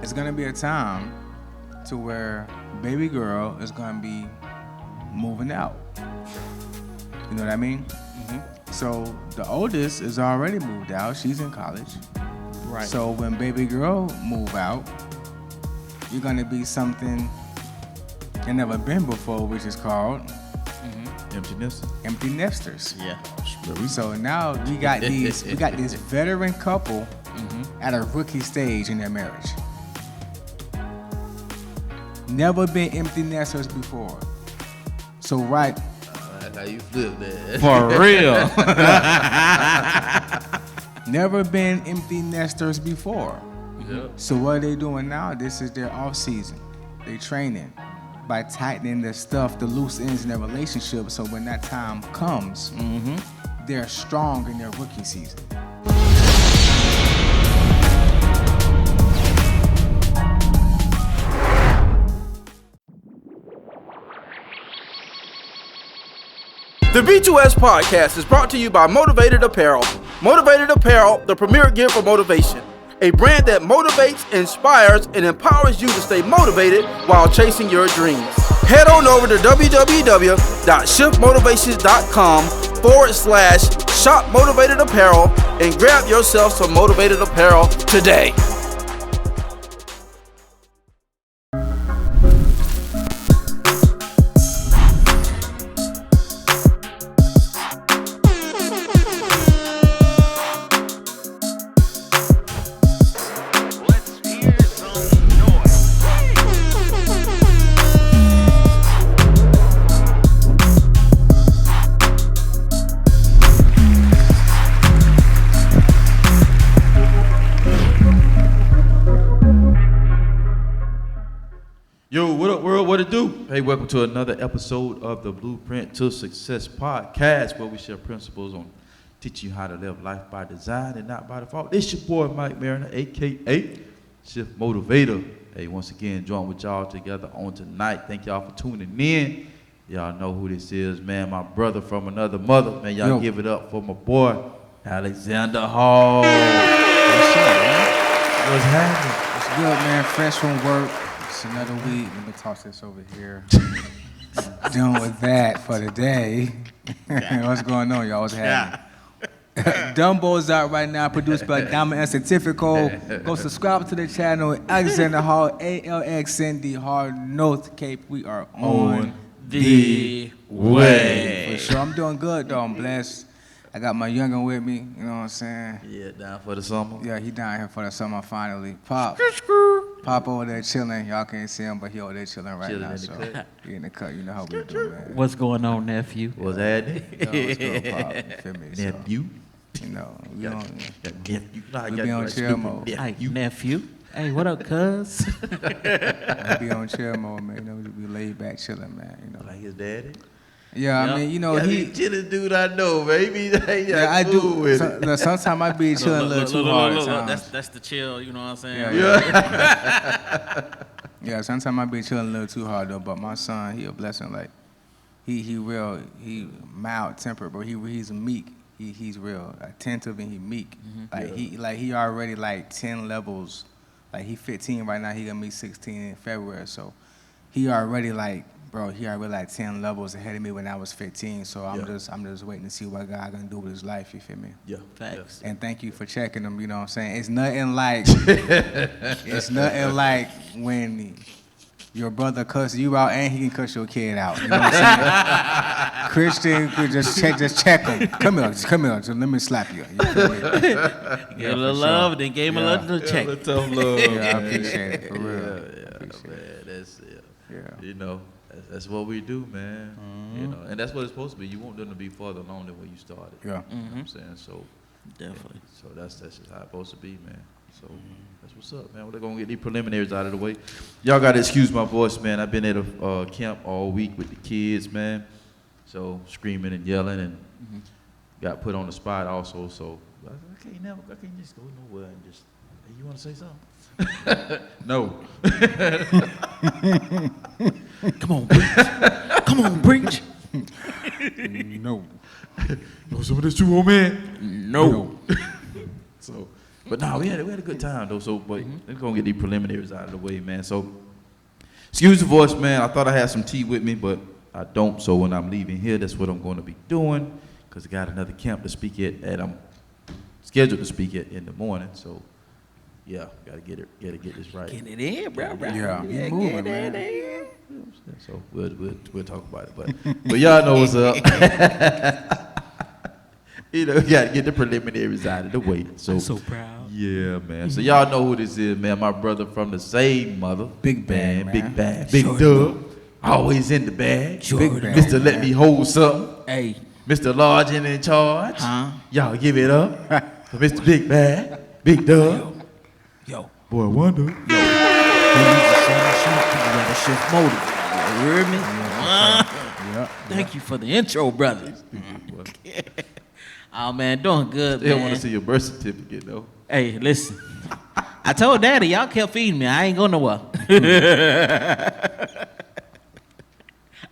it's gonna be a time to where baby girl is gonna be moving out. You know what I mean? Mm-hmm. So the oldest is already moved out. She's in college. Right. So when baby girl move out, you're gonna be something you never been before, which is called empty nesters. Yeah. So now we got this veteran couple at a rookie stage in their marriage. Never been empty nesters before. So right. That's how you flip that. For real. Never been empty nesters before. Yep. So what are they doing now? This is their off season. They training by tightening the stuff, the loose ends in their relationship. So when that time comes, they're strong in their rookie season. The B2S podcast is brought to you by Motivated Apparel. Motivated Apparel, the premier gear for motivation. A brand that motivates, inspires, and empowers you to stay motivated while chasing your dreams. Head on over to www.shiftmotivations.com/shop Motivated Apparel and grab yourself some Motivated Apparel today. Yo, what up, world? What it do? Hey, welcome to another episode of the Blueprint to Success podcast, where we share principles on teaching you how to live life by design and not by default. It's your boy, Mike Mariner, a.k.a. Shift Motivator. Hey, once again, join with y'all together on tonight. Thank y'all for tuning in. Y'all know who this is, man. My brother from another mother. Man, y'all give it up for my boy, Alxndr Hall. What's up, man? What's happening? It's good, man. Fresh from work. It's another week. Let me toss this over here. Done with that for the day. What's going on, y'all? What's happening? Dumbo's out right now, produced by Diamond and Certifico. Go subscribe to the channel, Alxndr Hall, Alxndr Hall, North Cape. We are on the way. For sure. I'm doing good, though. I'm blessed. I got my youngin' with me, you know what I'm saying? Yeah, down for the summer. Yeah, he down here for the summer finally. Pop over there chilling. Y'all can't see him, but he over there chilling right now. In the cut. He in the cut. You know how we do, man. What's going on, nephew? What's happening? Yo, what's good, Pop? You feel me? Nephew. So, you know, we Nephew. be on chill mode. Hey, nephew. Hey, what up, cuz? We be on chill mode, man. You know, we be laid back chilling, man. You know. Like his daddy? Yeah, I mean, you know, he chillest dude I know, man. He be I do. Sometimes I be chilling a little too hard. That's the chill, you know what I'm saying? Yeah, sometimes I be chilling a little too hard though. But my son, he a blessing. Like, he mild tempered, but he's meek. He's real attentive and he meek. He already like 10 levels. Like he 15 right now. He gonna be 16 in February. So he already like. Bro, he already like 10 levels ahead of me when I was 15, so I'm just waiting to see what God gonna do with his life, you feel me? Yeah. Facts. And thank you for checking him, you know what I'm saying? It's nothing like when your brother cuss you out and he can cuss your kid out, you know what I'm saying? Christian, just check him. Come here, so let me slap you. You feel me? Give a little love, then gave him a little check. A tough love. Yeah, I appreciate it, for real. Yeah, man, that's it. Yeah. You know, that's what we do, man. You know, and that's what it's supposed to be. You want them to be further along than where you started. Yeah. You know what I'm saying? So Definitely. So that's just how it's supposed to be, man. So that's what's up, man. We're gonna get these preliminaries out of the way. Y'all gotta excuse my voice, man. I've been at a camp all week with the kids, man. So screaming and yelling and got put on the spot also. So I can't just go nowhere and just. Hey, you wanna say something? No. Come on, preach. Come on, preach. No. Know some of this too, old man? No. So But no, we had a good time though. So, but let's go and get these preliminaries out of the way, man. So, excuse the voice, man. I thought I had some tea with me, but I don't. So when I'm leaving here, that's what I'm going to be doing, because I got another camp to speak at, and I'm scheduled to speak at in the morning. So, yeah, gotta get this right. Get it in, bro. Yeah, you moving, man. So we'll talk about it, but y'all know what's up. You know, you gotta get the preliminaries out of the way. So I'm so proud. yeah, man. So y'all know who this is, man. My brother from the same mother. Big bag, man. Big bag, big dub. Always in the bag. Big bag, Mr. Let me hold something. Hey, Mr. Large and in charge. Huh? Y'all give it up for Mr. Big Bag, Big Dub. yo, Boy Wonder. you gotta shift motive. You heard me? Thank you for the intro, brother. Oh man, doing good, They don't man. want to see your birth certificate though. Hey, listen. I told Daddy y'all kept feeding me. I ain't going nowhere.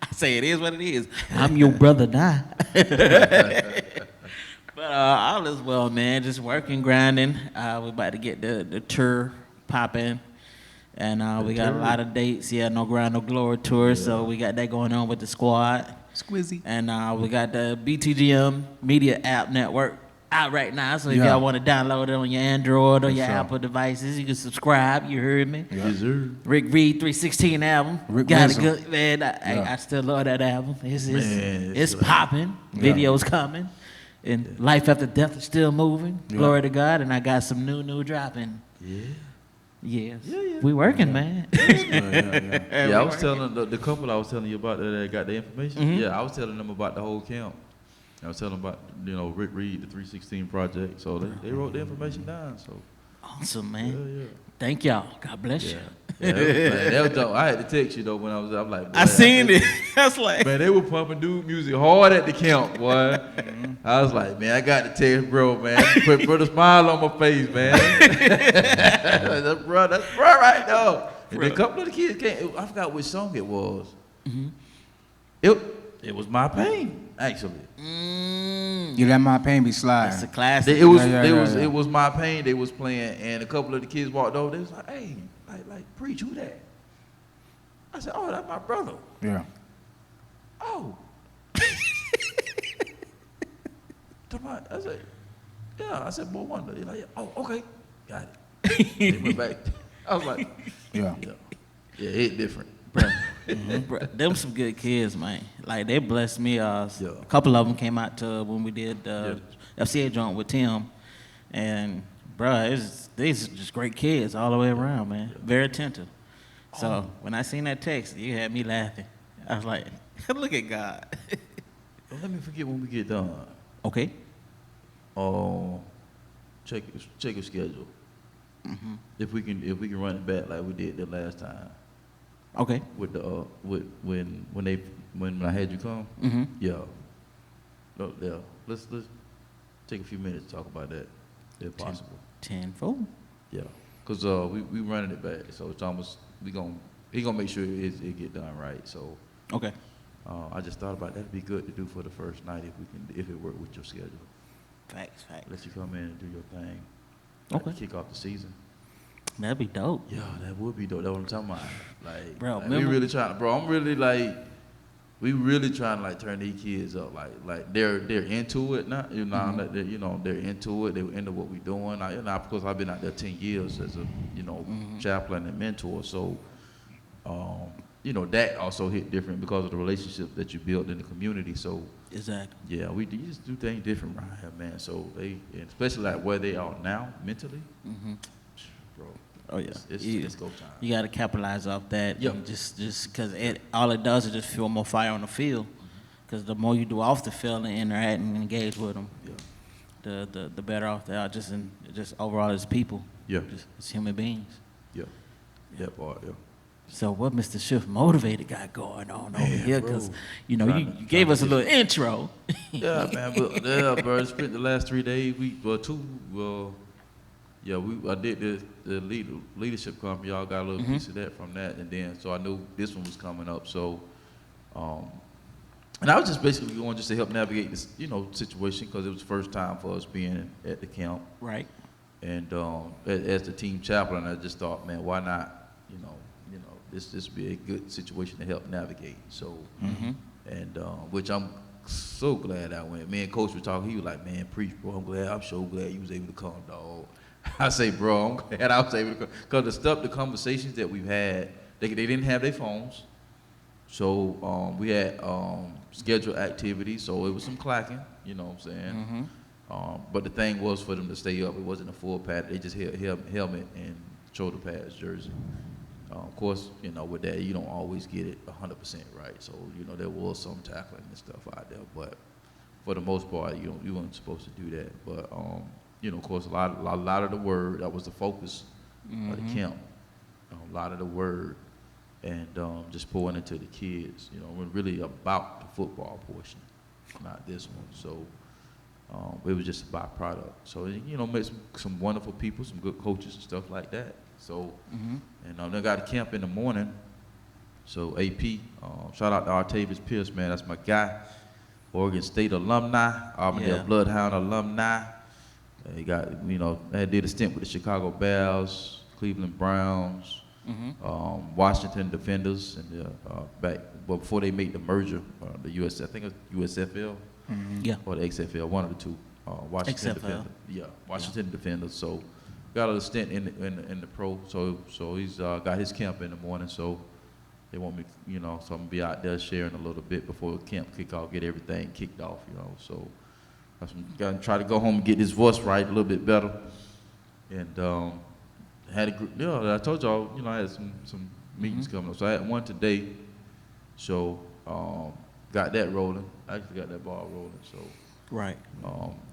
I say it is what it is. I'm your brother now. But all is well, man. Just working, grinding. We're about to get the tour popping. And we got a lot of dates. Yeah, No Grind, No Glory tour. So we got that going on with the squad. Squizzy. And we got the BTGM Media App Network out right now. So if y'all want to download it on your Android or your Apple devices, you can subscribe. You heard me? Yes, sir. Rick Reed 316 album. Rick got Wisdom. it good, man. I still love that album. It's it's popping. Videos coming. And Life After Death is still moving. Glory to God. And I got some new dropping. Yeah. Yes. We working, man. Yeah, I was telling the couple I was telling you about that got the information. Yeah, I was telling them about the whole camp. I was telling them about, Rick Reed, the 316 project. So they wrote the information down. So Awesome, man. yeah. Thank y'all. God bless you. Yeah, that was dope. I had to text you though when I'm like, boy, I seen it. That's like, Man, they were pumping dude music hard at the camp, boy. I was like, man, I got to text bro, man. Put a smile on my face, man. that's bro right now. And then a couple of the kids came. I forgot which song it was. It was My Pain, actually. You let my pain be sliding. that's a classic. It was My Pain they was playing, and a couple of the kids walked over. They was like, hey, like preach, who that? I said, oh, that's my brother. Yeah. Oh. I said, yeah. I said, Boy Wonder. They're like, oh, okay, got it. They went back. I was like, Yeah. yeah, it's different. Bruh, them some good kids, man. Like they blessed me. A couple of them came out to when we did FCA joint with Tim, and bruh, these are just great kids all the way around, man. Very attentive. So when I seen that text, you had me laughing. I was like, look at God. Don't let me forget when we get done. Okay. Oh, check your schedule. If we can run it back like we did the last time. Okay. With the when I had you come. Yeah. No, yeah. Let's take a few minutes to talk about that, if possible. Tenfold. Yeah. Cause we running it back, so it's almost he gonna make sure it get done right. So Okay. I just thought about that'd be good to do for the first night if it worked with your schedule. Facts. Let you come in and do your thing. Okay. Like, kick off the season. That'd be dope. Yeah, that would be dope. That's what I'm talking about. Like, Bro, we remember- really trying, bro. I'm really like, we really trying to like turn these kids up. Like they're into it now. Like they're into it. They're into what we're doing. Because I've been out there 10 years as a chaplain and mentor. So, that also hit different because of the relationship that you built in the community. So. Exactly. Yeah, we just do things different right here, man. So and especially like where they are now mentally, bro. Oh yeah. It's go time. You got to capitalize off that. Yep. And just because all it does is just fuel more fire on the field. Because the more you do off the field and interact and engage with them, the better off they are. Just overall as people. Yeah. Just as human beings. Yeah. That part. Yeah. So what Mr. Shift Motivated got going on over here? bro. Because you gave us a little intro. Yeah, man. But bro. Spent the last 3 days. I did the leadership conference. Y'all got a little piece of that from that, and then so I knew this one was coming up. So, and I was just basically going just to help navigate this, situation because it was the first time for us being at the camp. Right. And as the team chaplain, I just thought, man, why not? This be a good situation to help navigate. So, and which I'm so glad I went. Me and Coach were talking. He was like, "Man, preach, bro. I'm so glad you was able to come, dog." I say, "Bro, I'm glad I was able to come." Because the conversations that we've had, they didn't have their phones, so we had scheduled activities. So it was some clacking, you know what I'm saying. But the thing was for them to stay up. It wasn't a full pad. They just had helmet and shoulder pads, jersey. Of course, with that, you don't always get it 100% right. So, there was some tackling and stuff out there. But for the most part, you weren't supposed to do that. But, of course, a lot of the word, that was the focus of the camp. A lot of the word and just pouring into the kids, we're really about the football portion, not this one. So it was just a byproduct. So, met some wonderful people, some good coaches and stuff like that. So, and they got a camp in the morning. So AP, shout out to Artavius Pierce, man. That's my guy. Oregon State alumni, Auburndale Bloodhound alumni. He got, I did a stint with the Chicago Bears, Cleveland Browns, Washington Defenders, and before they made the merger, the US, I think it was USFL, or the XFL, one of the two. Washington Defenders. Yeah, Washington Defenders. So got a stint in the pro. So he's got his camp in the morning. So they want me, so I'm gonna be out there sharing a little bit before camp kick off, get everything kicked off, So I'm gonna try to go home and get this voice right a little bit better. And had a group. I told y'all, I had some meetings coming up. So I had one today. So got that rolling. I actually got that ball rolling. So Right.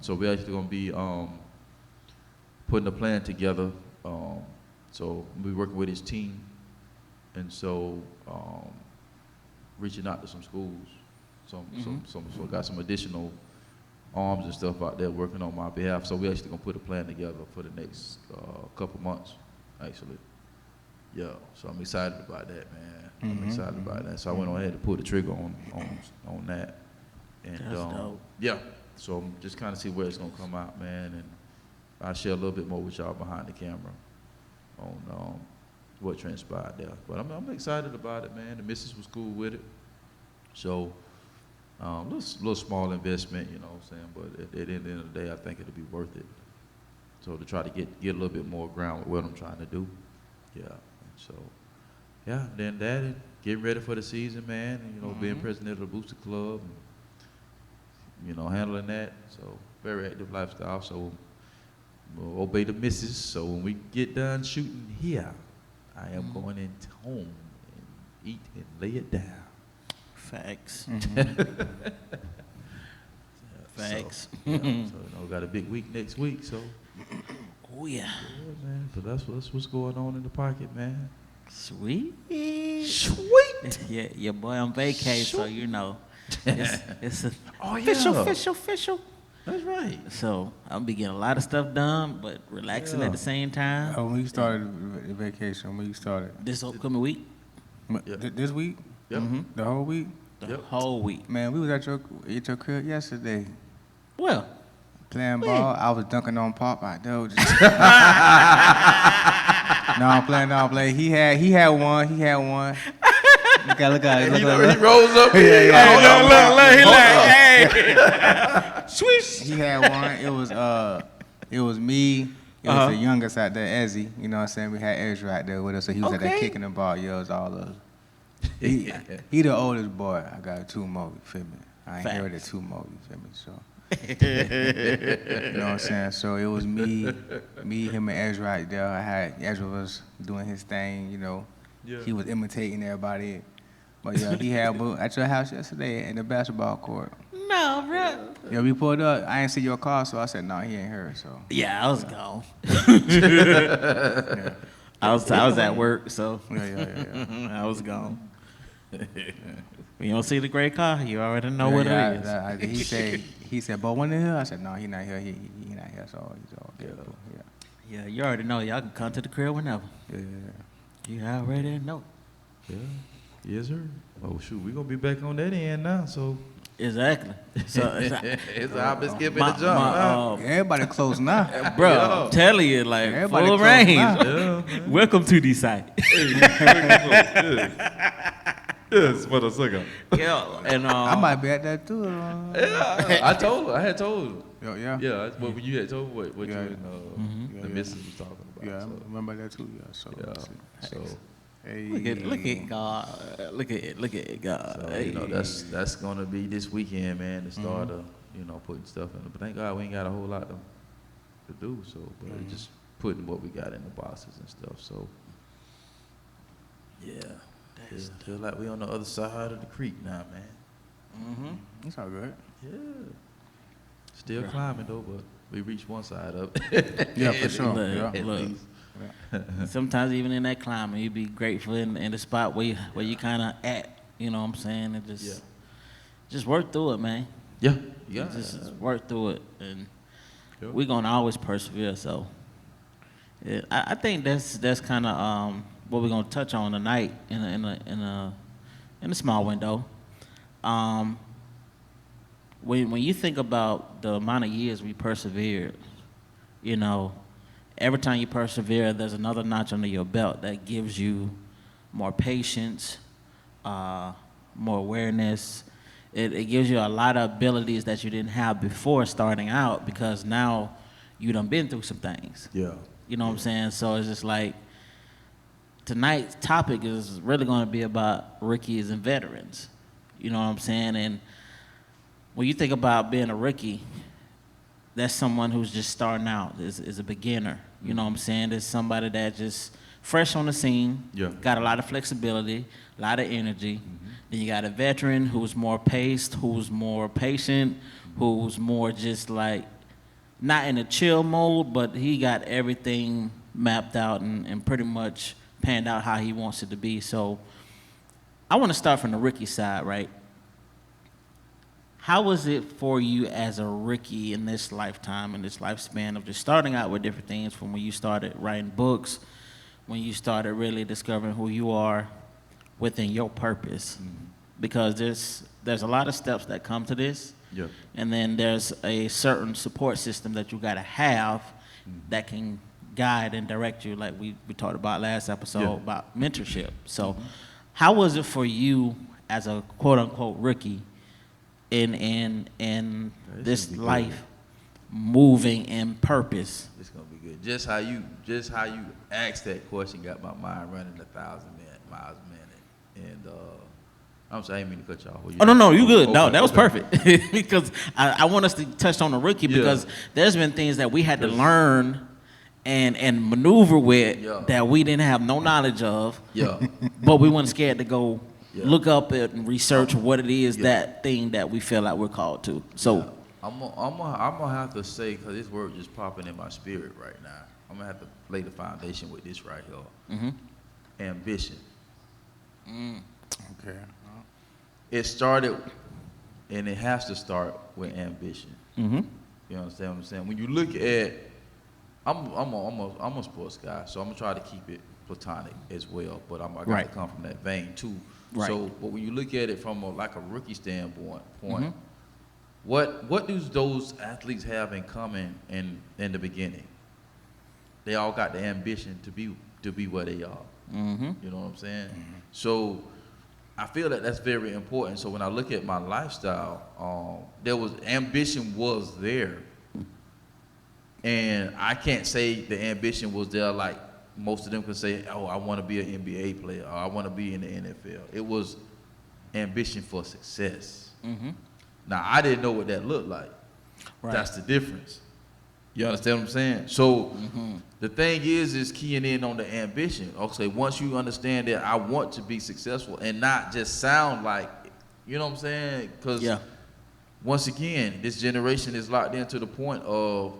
So we're actually gonna be putting a plan together. So we're working with his team, and so reaching out to some schools. So got some additional arms and stuff out there working on my behalf. So we're actually gonna put a plan together for the next couple months, actually. Yeah. So I'm excited about that, man. I'm excited about that. So I went on ahead and pulled the trigger on that. And That's dope. yeah. So I'm just kind of see where it's gonna come out, man, and I'll share a little bit more with y'all behind the camera on what transpired there. But I'm excited about it, man. The missus was cool with it. So little small investment, you know what I'm saying. But at the end of the day, I think it'll be worth it. So to try to get a little bit more ground with what I'm trying to do. Yeah. So yeah, then that and getting ready for the season, man. And, being president of the Booster Club. And, handling that. So very active lifestyle. So we'll obey the missus. So when we get done shooting here, I am going into home and eat and lay it down. Facts. Facts. So, got a big week next week. So. Oh yeah. Yeah, man. So that's what's going on in the pocket, man. Sweet. Sweet. Yeah, your boy on vacay, so it's Oh, official. That's right. So I'm be getting a lot of stuff done, but relaxing at the same time. When you started the vacation, when you started? This upcoming week, This week? Yep. The whole week? the whole week. Man, we was at your crib yesterday Well, playing ball. I was dunking on Pop out there. No, I'm playing. He had one. Look at it. He rolls up. Yeah. Swish. He had one. It was me. It was the youngest out there, Ezzy. You know what I'm saying? We had Ezra out there with us, so he was out there kicking the ball. Yeah, it was all of us. He the oldest boy. I got two more, you feel me? I inherited two more, you feel me? So, you know what I'm saying? So it was me, him, and Ezra right there. Ezra was doing his thing, He was imitating everybody. But yeah, he had at your house yesterday in the basketball court. No, bro. Yeah, we pulled up. I didn't see your car, so I said, no, he ain't here. So Yeah, I was gone. yeah. I was at work, so Yeah. I was gone. When you don't see the gray car, you already know what it is. He said, Boy Wonda here? I said, no, he not here. He not here, so he's all good. Yeah, you already know. Y'all can come to the crib whenever. Yeah. You already know. Yeah. Yes, sir. Oh, shoot. We're going to be back on that end now. So, Exactly. So It's a hop and skip in the jump. Huh? Everybody close now. bro, Yeah. I'm telling you, like Everybody full close range. now. Welcome to the site. Yes, motherfucker. Yeah, and I might be at that too. Yeah, I told her. I had told her. Yeah. Yeah, that's what you had told her what Yeah. you and the missus was talking about. Yeah, I so, remember that too. Yeah. So. yeah. So, Hey. look at God. Look at God. so Hey. you know that's gonna be this weekend, man. The start of putting stuff in. But thank God we ain't got a whole lot to do. So, but just putting what we got in the boxes and stuff. So, yeah. Feel like we on the other side of the creek now, man. It's all good. Yeah. Still climbing though, but we reached one side of it. Yeah, for sure. Look, Yeah. look. Sometimes even in that climate, you be grateful in the spot where you kind of at. You know what I'm saying? And just work through it, man. Yeah. Yeah. Just work through it, and Yep. we're gonna always persevere. So, I think that's kind of what we're gonna touch on tonight in a small window. When you think about the amount of years we persevered, every time you persevere, there's another notch under your belt that gives you more patience, more awareness. It gives you a lot of abilities that you didn't have before starting out, because now you done been through some things. Yeah. You know what I'm saying? So it's just like, tonight's topic is really going to be about rookies and veterans. You know what I'm saying? And when you think about being a rookie, that's someone who's just starting out, is a beginner. You know what I'm saying? There's somebody that just fresh on the scene, got a lot of flexibility, a lot of energy. Then you got a veteran who's more paced, who's more patient, who's more just like, not in a chill mode, but he got everything mapped out and pretty much panned out how he wants it to be. So I want to start from the rookie side, right? How was it for you as a rookie in this lifetime, in this lifespan of just starting out with different things, from when you started writing books, when you started really discovering who you are within your purpose? Because there's a lot of steps that come to this. Yeah. And then there's a certain support system that you got to have that can guide and direct you, like we talked about last episode about mentorship. So how was it for you as a quote-unquote rookie in this life moving in purpose? It's gonna be good. Just how you asked that question got my mind running 1,000 miles a minute. And I'm sorry, I didn't mean to cut you off. No, you good. No, that was okay. perfect. Because I want us to touch on the rookie, because there's been things that we had to learn and maneuver with that we didn't have no knowledge of. Yeah. But we weren't scared to go look up it and research what it is, that thing that we feel like we're called to. So I'm gonna have to say, because this word just popping in my spirit right now, I'm gonna have to lay the foundation with this right here. Ambition. Okay. It started, and it has to start with ambition. You understand what I'm saying? When you look at, I'm a sports guy, so I'm gonna try to keep it platonic as well. But I got to come from that vein too. Right. So, but when you look at it from a rookie standpoint, what do those athletes have in common in the beginning? They all got the ambition to be where they are. You know what I'm saying? So I feel that that's very important. So when I look at my lifestyle, ambition was there. And I can't say the ambition was there like most of them could say, oh, I want to be an NBA player, or I want to be in the NFL. It was ambition for success. Now, I didn't know what that looked like. That's the difference. You understand what I'm saying? So the thing is keying in on the ambition. Okay, once you understand that I want to be successful and not just sound like, you know what I'm saying? Because once again, this generation is locked into the point of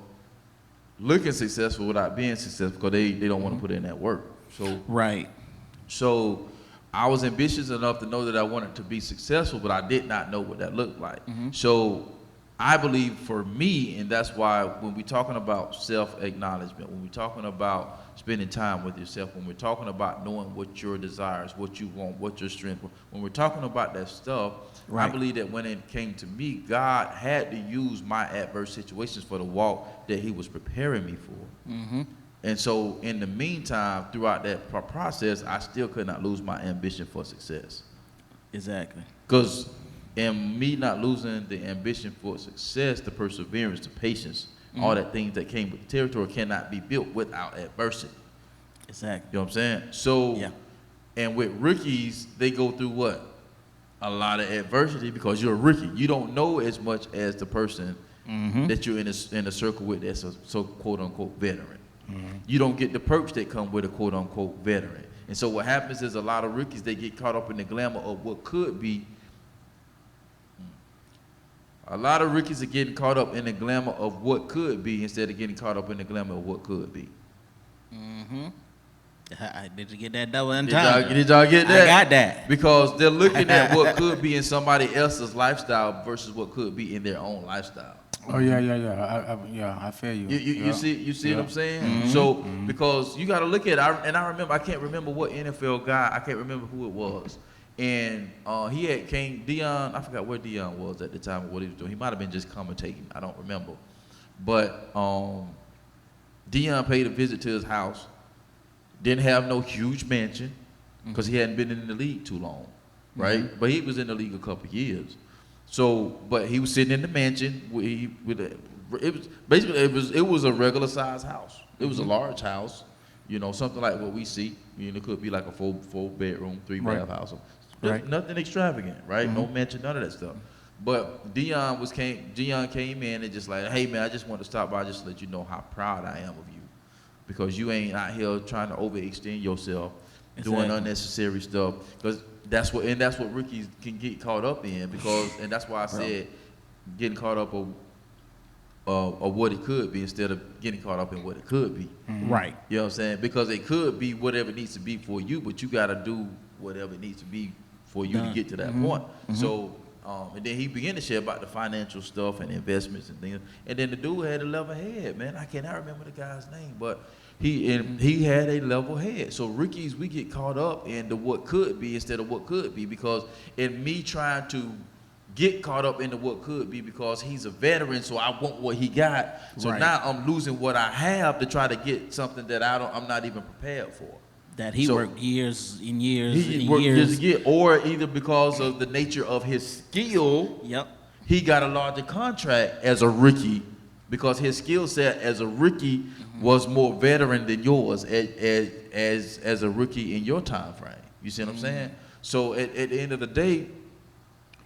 looking successful without being successful, because they don't want to put in that work. So I was ambitious enough to know that I wanted to be successful, but I did not know what that looked like. So I believe for me, and that's why when we're talking about self-acknowledgement, when we're talking about spending time with yourself, when we're talking about knowing what your desires, what you want, what your strength, when we're talking about that stuff, I believe that when it came to me, God had to use my adverse situations for the walk that he was preparing me for. And so in the meantime, throughout that process, I still could not lose my ambition for success. Exactly. Because in me not losing the ambition for success, the perseverance, the patience, all that things that came with the territory cannot be built without adversity. Exactly. You know what I'm saying? So, and with rookies, they go through what? A lot of adversity because you're a rookie. You don't know as much as the person that you're in a circle with that's a so quote unquote veteran. You don't get the perks that come with a quote unquote veteran. And so what happens is a lot of rookies, they get caught up in the glamour of what could be. A lot of rookies are getting caught up in the glamour of what could be instead of getting caught up in the glamour of what could be. Did you get that double entendre? Did y'all get that? I got that. Because they're looking at what could be in somebody else's lifestyle versus what could be in their own lifestyle. Oh yeah. I feel you. You see what I'm saying? So because you got to look at it, I can't remember what NFL guy, I can't remember who it was. And he had came, Dion, I forgot where Dion was at the time, what he was doing. He might have been just commentating, I don't remember. But Dion paid a visit to his house, didn't have no huge mansion, because he hadn't been in the league too long, right? But he was in the league a couple of years. So, but he was sitting in the mansion, it was a regular size house. It was a large house, you know, something like what we see. You know, it could be like a four bedroom, 3-bath house. Nothing extravagant, right? No mansion, none of that stuff. But Dion came in and just like, hey man, I just want to stop by just to let you know how proud I am of you, because you ain't out here trying to overextend yourself, doing unnecessary stuff. Because that's what rookies can get caught up in, and that's why I said getting caught up of what it could be instead of getting caught up in what it could be. Right. You know what I'm saying? Because it could be whatever it needs to be for you, but you got to do whatever it needs to be for you to get to that point. So, and then he began to share about the financial stuff and investments and things. And then the dude had a level head, man. I cannot remember the guy's name, but he had a level head. So rookies, we get caught up in the what could be instead of what could be, because in me trying to get caught up into what could be because he's a veteran, so I want what he got. So now I'm losing what I have to try to get something that I'm not even prepared for. That he worked years and years He and worked years. to get, or either because of the nature of his skill, he got a larger contract as a rookie because his skill set as a rookie was more veteran than yours as a rookie in your time frame. You see what I'm saying? So at the end of the day,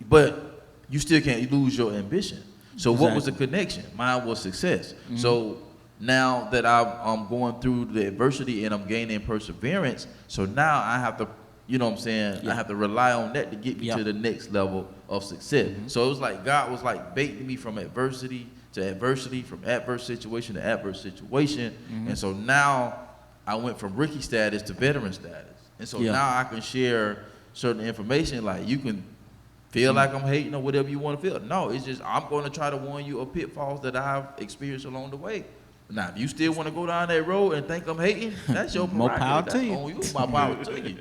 but you still can't lose your ambition. So what was the connection? Mine was success. So now that I'm going through the adversity and I'm gaining perseverance, so now I have to, you know what I'm saying, I have to rely on that to get me to the next level of success. So it was like God was like baiting me from adversity to adversity, from adverse situation to adverse situation. And so now I went from rookie status to veteran status. And so now I can share certain information, like you can feel like I'm hating or whatever you want to feel. No, it's just I'm going to try to warn you of pitfalls that I've experienced along the way. Now, if you still want to go down that road and think I'm hating, that's your prerogative. More power to you. On you. My power to you.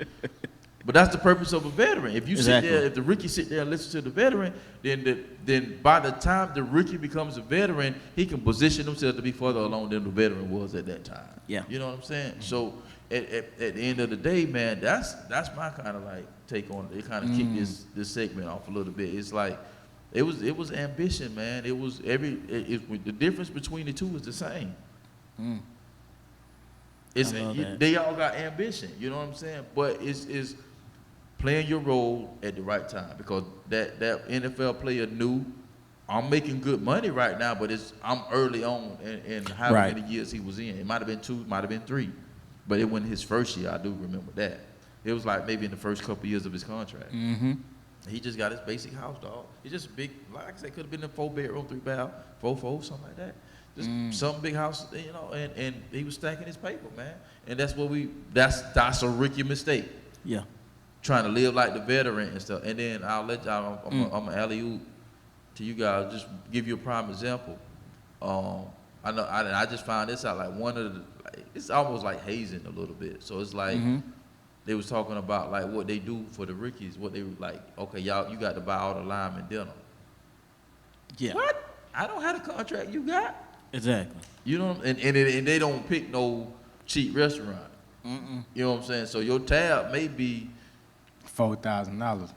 But that's the purpose of a veteran. If you sit there, if the rookie sit there and listen to the veteran, then by the time the rookie becomes a veteran, he can position himself to be further along than the veteran was at that time. Yeah. You know what I'm saying? So at the end of the day, man, that's my kind of like take on it. It kind of kicked this segment off a little bit. It's like it was ambition, man. It was the difference between the two is the same. They all got ambition, you know what I'm saying? But it's playing your role at the right time, because that NFL player knew I'm making good money right now, but I'm early on in how many years he was in. It might have been 2, might have been 3, but it wasn't his first year. I do remember that. It was like maybe in the first couple years of his contract. He just got his basic house, dog. It's just a big, like I said, could have been a 4-bedroom, 3-bath, 4-4, something like that. Just some big house, you know, and he was stacking his paper, man. And that's what that's a rookie mistake. Yeah. Trying to live like the veteran and stuff. And then I'll let y'all, I'm an alley-oop to you guys, just give you a prime example. I know I just found this out, like one of the, like, it's almost like hazing a little bit. So it's like they was talking about like what they do for the rookies, what they like, okay, y'all, you got to buy all the linemen dinner. Yeah. What? I don't have the contract you got. Exactly. You know, and they don't pick no cheap restaurant. You know what I'm saying? So your tab may be $4,000.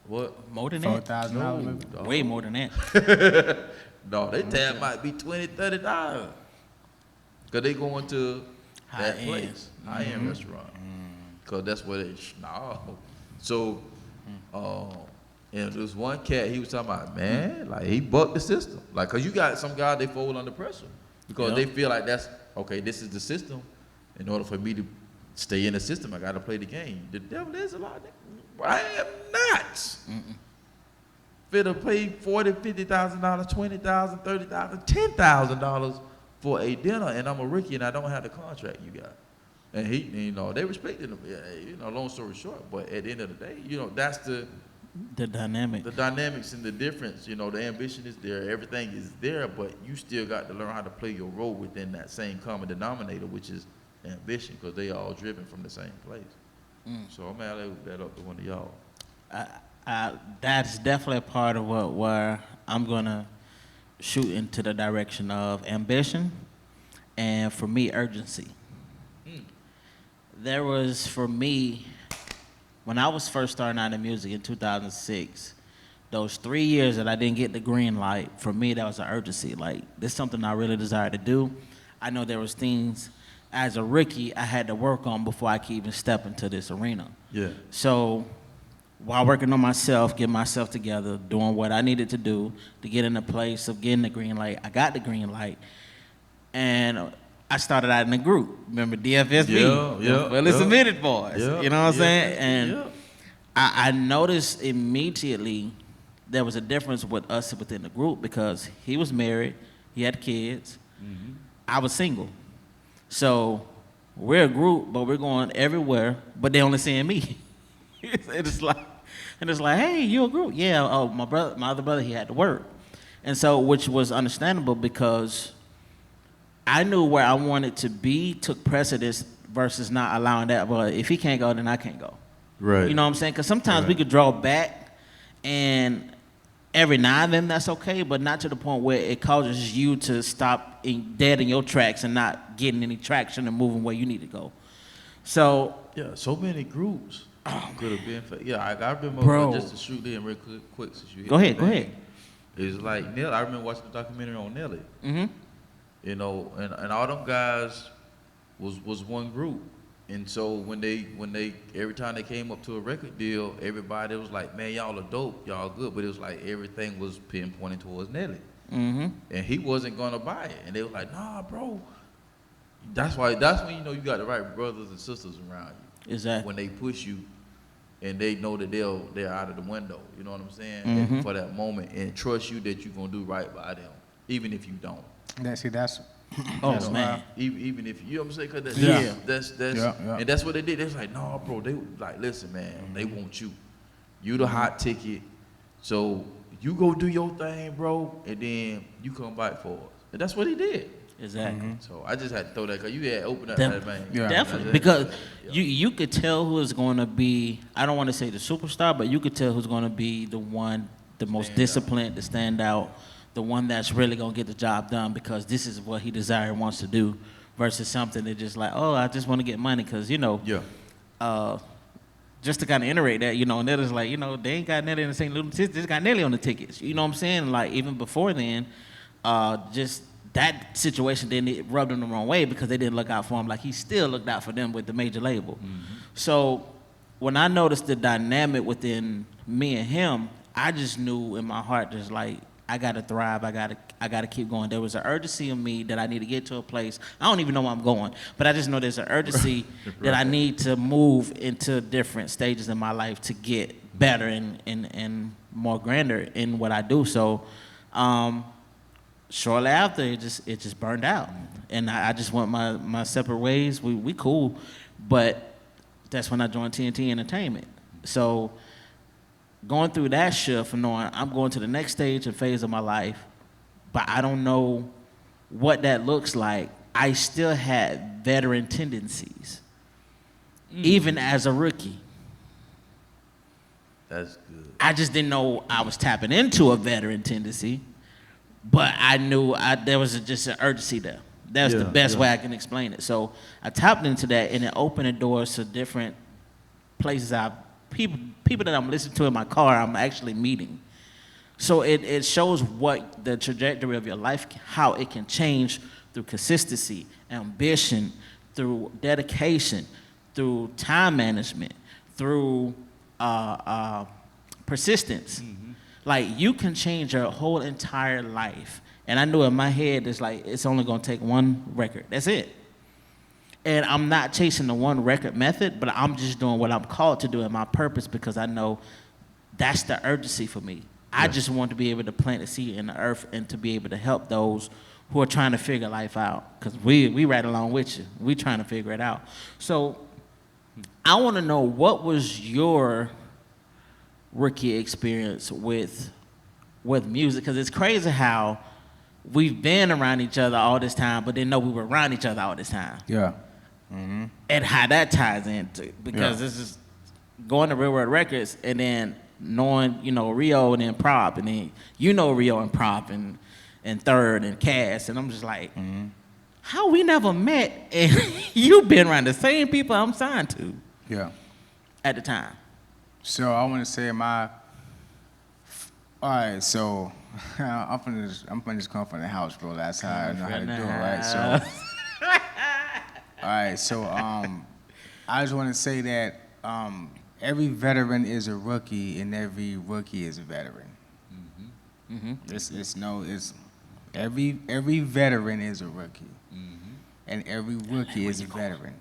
what? More than that? $4,000. No, Way more than that. no, their tab might be $20, $30. Cause they going to that High-end. place, high-end restaurant. Cause that's what it. No. So, and there's one cat he was talking about, man, like he bucked the system, like, cause you got some guys they fold under pressure because they feel like that's okay. This is the system. In order for me to stay in the system, I gotta play the game. The devil is a lot. I am not. Finna pay $40,000, $50,000, $20,000, $30,000, $10,000 for a dinner, and I'm a rookie and I don't have the contract you got. And he, you know, they respected him. Yeah, you know, long story short, but at the end of the day, you know, that's the dynamic. The dynamics and the difference. You know, the ambition is there, everything is there, but you still got to learn how to play your role within that same common denominator, which is ambition, because they all driven from the same place. So I'm gonna leave that up to one of y'all. That's definitely a part of where I'm gonna shoot into the direction of ambition, and for me, urgency. There was, for me, when I was first starting out in music in 2006, those 3 years that I didn't get the green light, for me, that was an urgency. Like, this is something I really desired to do. I know there was things as a rookie I had to work on before I could even step into this arena. Yeah. So while working on myself, getting myself together, doing what I needed to do to get in a place of getting the green light, I got the green light. And I started out in a group. Remember DFSB? Well, it's submitted boys. You know what I'm saying? And I noticed immediately there was a difference with us within the group because he was married, he had kids, I was single. So we're a group, but we're going everywhere, but they only seeing me. it's like, hey, you a group? Yeah. Oh, my other brother, he had to work, and so which was understandable because I knew where I wanted to be took precedence versus not allowing that. But if he can't go, then I can't go. Right. You know what I'm saying? Because sometimes we could draw back, and every now and then that's okay, but not to the point where it causes you to stop dead in your tracks and not getting any traction and moving where you need to go. So yeah, so many groups could have been. I remember, Bro. just to shoot in real quick since you hit Go ahead. It's like Nelly. I remember watching the documentary on Nelly. You know, and all them guys was one group. And so when they every time they came up to a record deal, everybody was like, man, y'all are dope, y'all good. But it was like everything was pinpointing towards Nelly. And he wasn't gonna buy it. And they were like, nah, bro. That's when you know you got the right brothers and sisters around you. Exactly. When they push you and they know that they're out of the window. You know what I'm saying? And for that moment, and trust you that you're gonna do right by them, even if you don't. That's Oh man. Even if you know what I'm saying, cause that's and that's what they did. They was like, no, bro. They like, listen, man. They want you. You the hot ticket. So you go do your thing, bro, and then you come back for us. And that's what he did. Exactly. So I just had to throw that because you had opened up that man. Definitely, because you could tell who is going to be. I don't want to say the superstar, but you could tell who's going to be the one, the most disciplined, to stand out. The one that's really gonna get the job done because this is what he desires and wants to do, versus something that just like, oh, I just want to get money because just to kind of iterate that, Nelly's like, they ain't got Nelly in the St. Louis, they just got Nelly on the tickets. You know what I'm saying? Like even before then, just that situation it rubbed him the wrong way because they didn't look out for him like he still looked out for them with the major label. So when I noticed the dynamic within me and him, I just knew in my heart just like, I gotta thrive. I gotta keep going. There was an urgency in me that I need to get to a place. I don't even know where I'm going, but I just know there's an urgency that I need to move into different stages in my life to get better and more grander in what I do. So, shortly after, it just burned out, and I just went my separate ways. We cool, but that's when I joined TNT Entertainment. So going through that shift and knowing I'm going to the next stage and phase of my life, but I don't know what that looks like, I still had veteran tendencies, even as a rookie. That's good. I just didn't know I was tapping into a veteran tendency, but I knew there was just an urgency there. That's the best way I can explain it. So I tapped into that, and it opened the doors to different places. People that I'm listening to in my car, I'm actually meeting. So it shows what the trajectory of your life, how it can change through consistency, ambition, through dedication, through time management, through persistence. Like, you can change your whole entire life. And I knew in my head, it's only gonna take one record. That's it. And I'm not chasing the one record method, but I'm just doing what I'm called to do in my purpose, because I know that's the urgency for me. I just want to be able to plant a seed in the earth and to be able to help those who are trying to figure life out. Because we right along with you. We trying to figure it out. So I want to know, what was your rookie experience with music? Because it's crazy how we've been around each other all this time, but didn't know we were around each other all this time. Yeah. And how that ties into, because this is going to Real World Records and then knowing, Rio and then Prop, and then Rio and Prop and Third and Cass, and I'm just like, how we never met, and you've been around the same people I'm signed to. Yeah. At the time. So I want to say all right, so I'm from just come from the house, bro. That's how I know how to do it, right? So, all right, so I just want to say that every veteran is a rookie, and every rookie is a veteran. It's every veteran is a rookie, and every rookie is a veteran.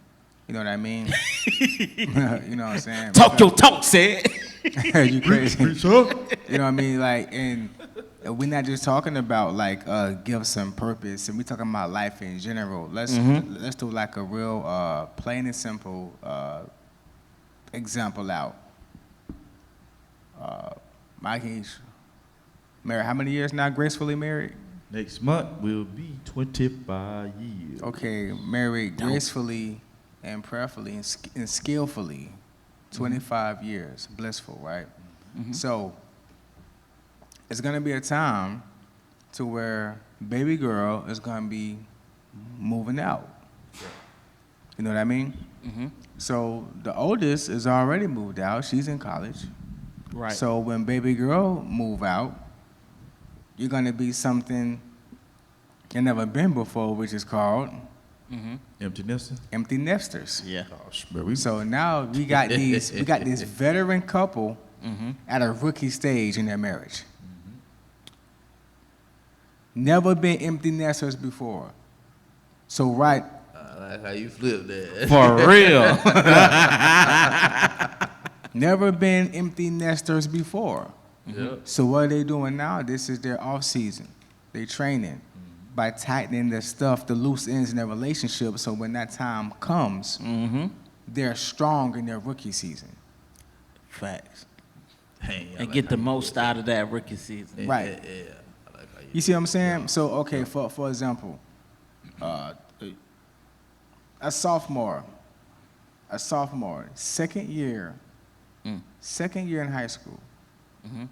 You know what I mean? You know what I'm saying? Talk your talk, said. You crazy? You know what I mean? Like, and we're not just talking about like gifts and purpose, and we're talking about life in general. Let's do like a real plain and simple example out. Mikey's married how many years now? Gracefully married? Next month will be 25 years. Okay, married gracefully and prayerfully and skillfully, 25 years, blissful, right? So it's gonna be a time to where baby girl is gonna be moving out. You know what I mean? So the oldest is already moved out. She's in college. Right. So when baby girl move out, you're gonna be something you never been before, which is called Empty nester? empty nesters. Yeah. Gosh, bro, So now we got this veteran couple at a rookie stage in their marriage. Never been empty nesters before. So I like how you flip that. For real. never been empty nesters before. Yep. So what are they doing now? This is their off season. They training by tightening the stuff, the loose ends in their relationship. So when that time comes, they're strong in their rookie season. Facts. Hey, And get the most out of that rookie season. Right. Yeah. I like how you You see what I'm saying? So okay, for example, a sophomore, second year in high school.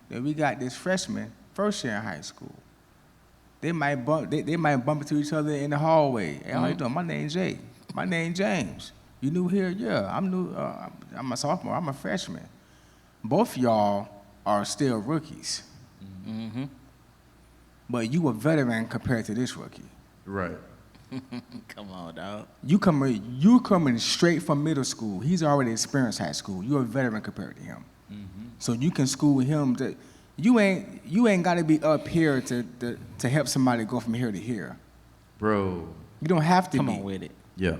Then we got this freshman, first year in high school. They might bump into each other in the hallway. Hey, how you doing? My name's Jay. My name's James. You new here? Yeah, I'm new. I'm a sophomore. I'm a freshman. Both y'all are still rookies. But you a veteran compared to this rookie. Right. Come on, dog. You coming straight from middle school. He's already experienced high school. You're a veteran compared to him. So you can school him. You ain't got to be up here to help somebody go from here to here. Bro. You don't have to Come be. on with it. Yeah.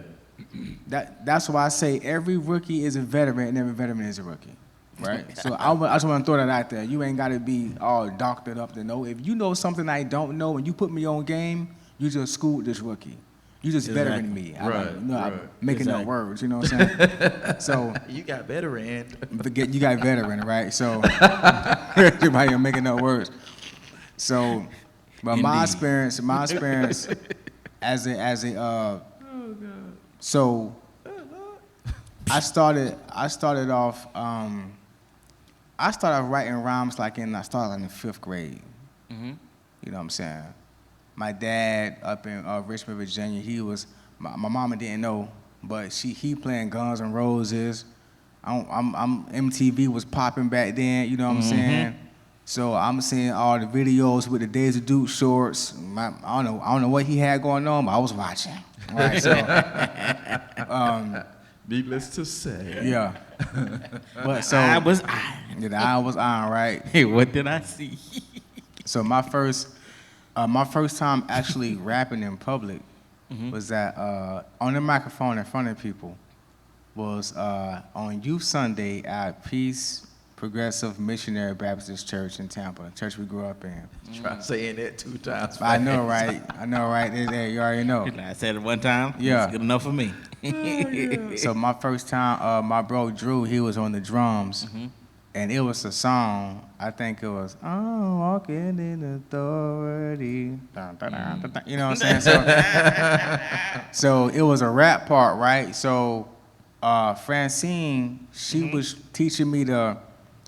That's why I say every rookie is a veteran and every veteran is a rookie. Right? So I just want to throw that out there. You ain't got to be all doctored up to know. If you know something I don't know and you put me on game, you just schooled this rookie. You just better than me. I'm making up words, you know what I'm saying? So You got veteran. you got veteran, right? So everybody making up words. So, but my experience as a so I started off writing rhymes like in the 5th grade. Mm-hmm. You know what I'm saying? My dad up in Richmond, Virginia, he was my mama didn't know, but he playing Guns N' Roses. MTV was popping back then, you know what I'm saying? So I'm seeing all the videos with the Days of Duke shorts. I don't know what he had going on, but I was watching. Right, so Needless to say. yeah. But so I was the eye was on, right? Hey, what did I see? So my first time actually rapping in public was that on the microphone in front of people was on Youth Sunday at Peace Progressive Missionary Baptist Church in Tampa, church we grew up in. Try saying that 2 times. I know, right? There, you already know. I said it one time. Yeah. It's good enough for me. So my first time, my bro Drew, he was on the drums, and it was a song. I think it was "I'm Walking in Authority." Dun, dun, dun, dun, dun. You know what I'm saying? So it was a rap part, right? So Francine, she was teaching me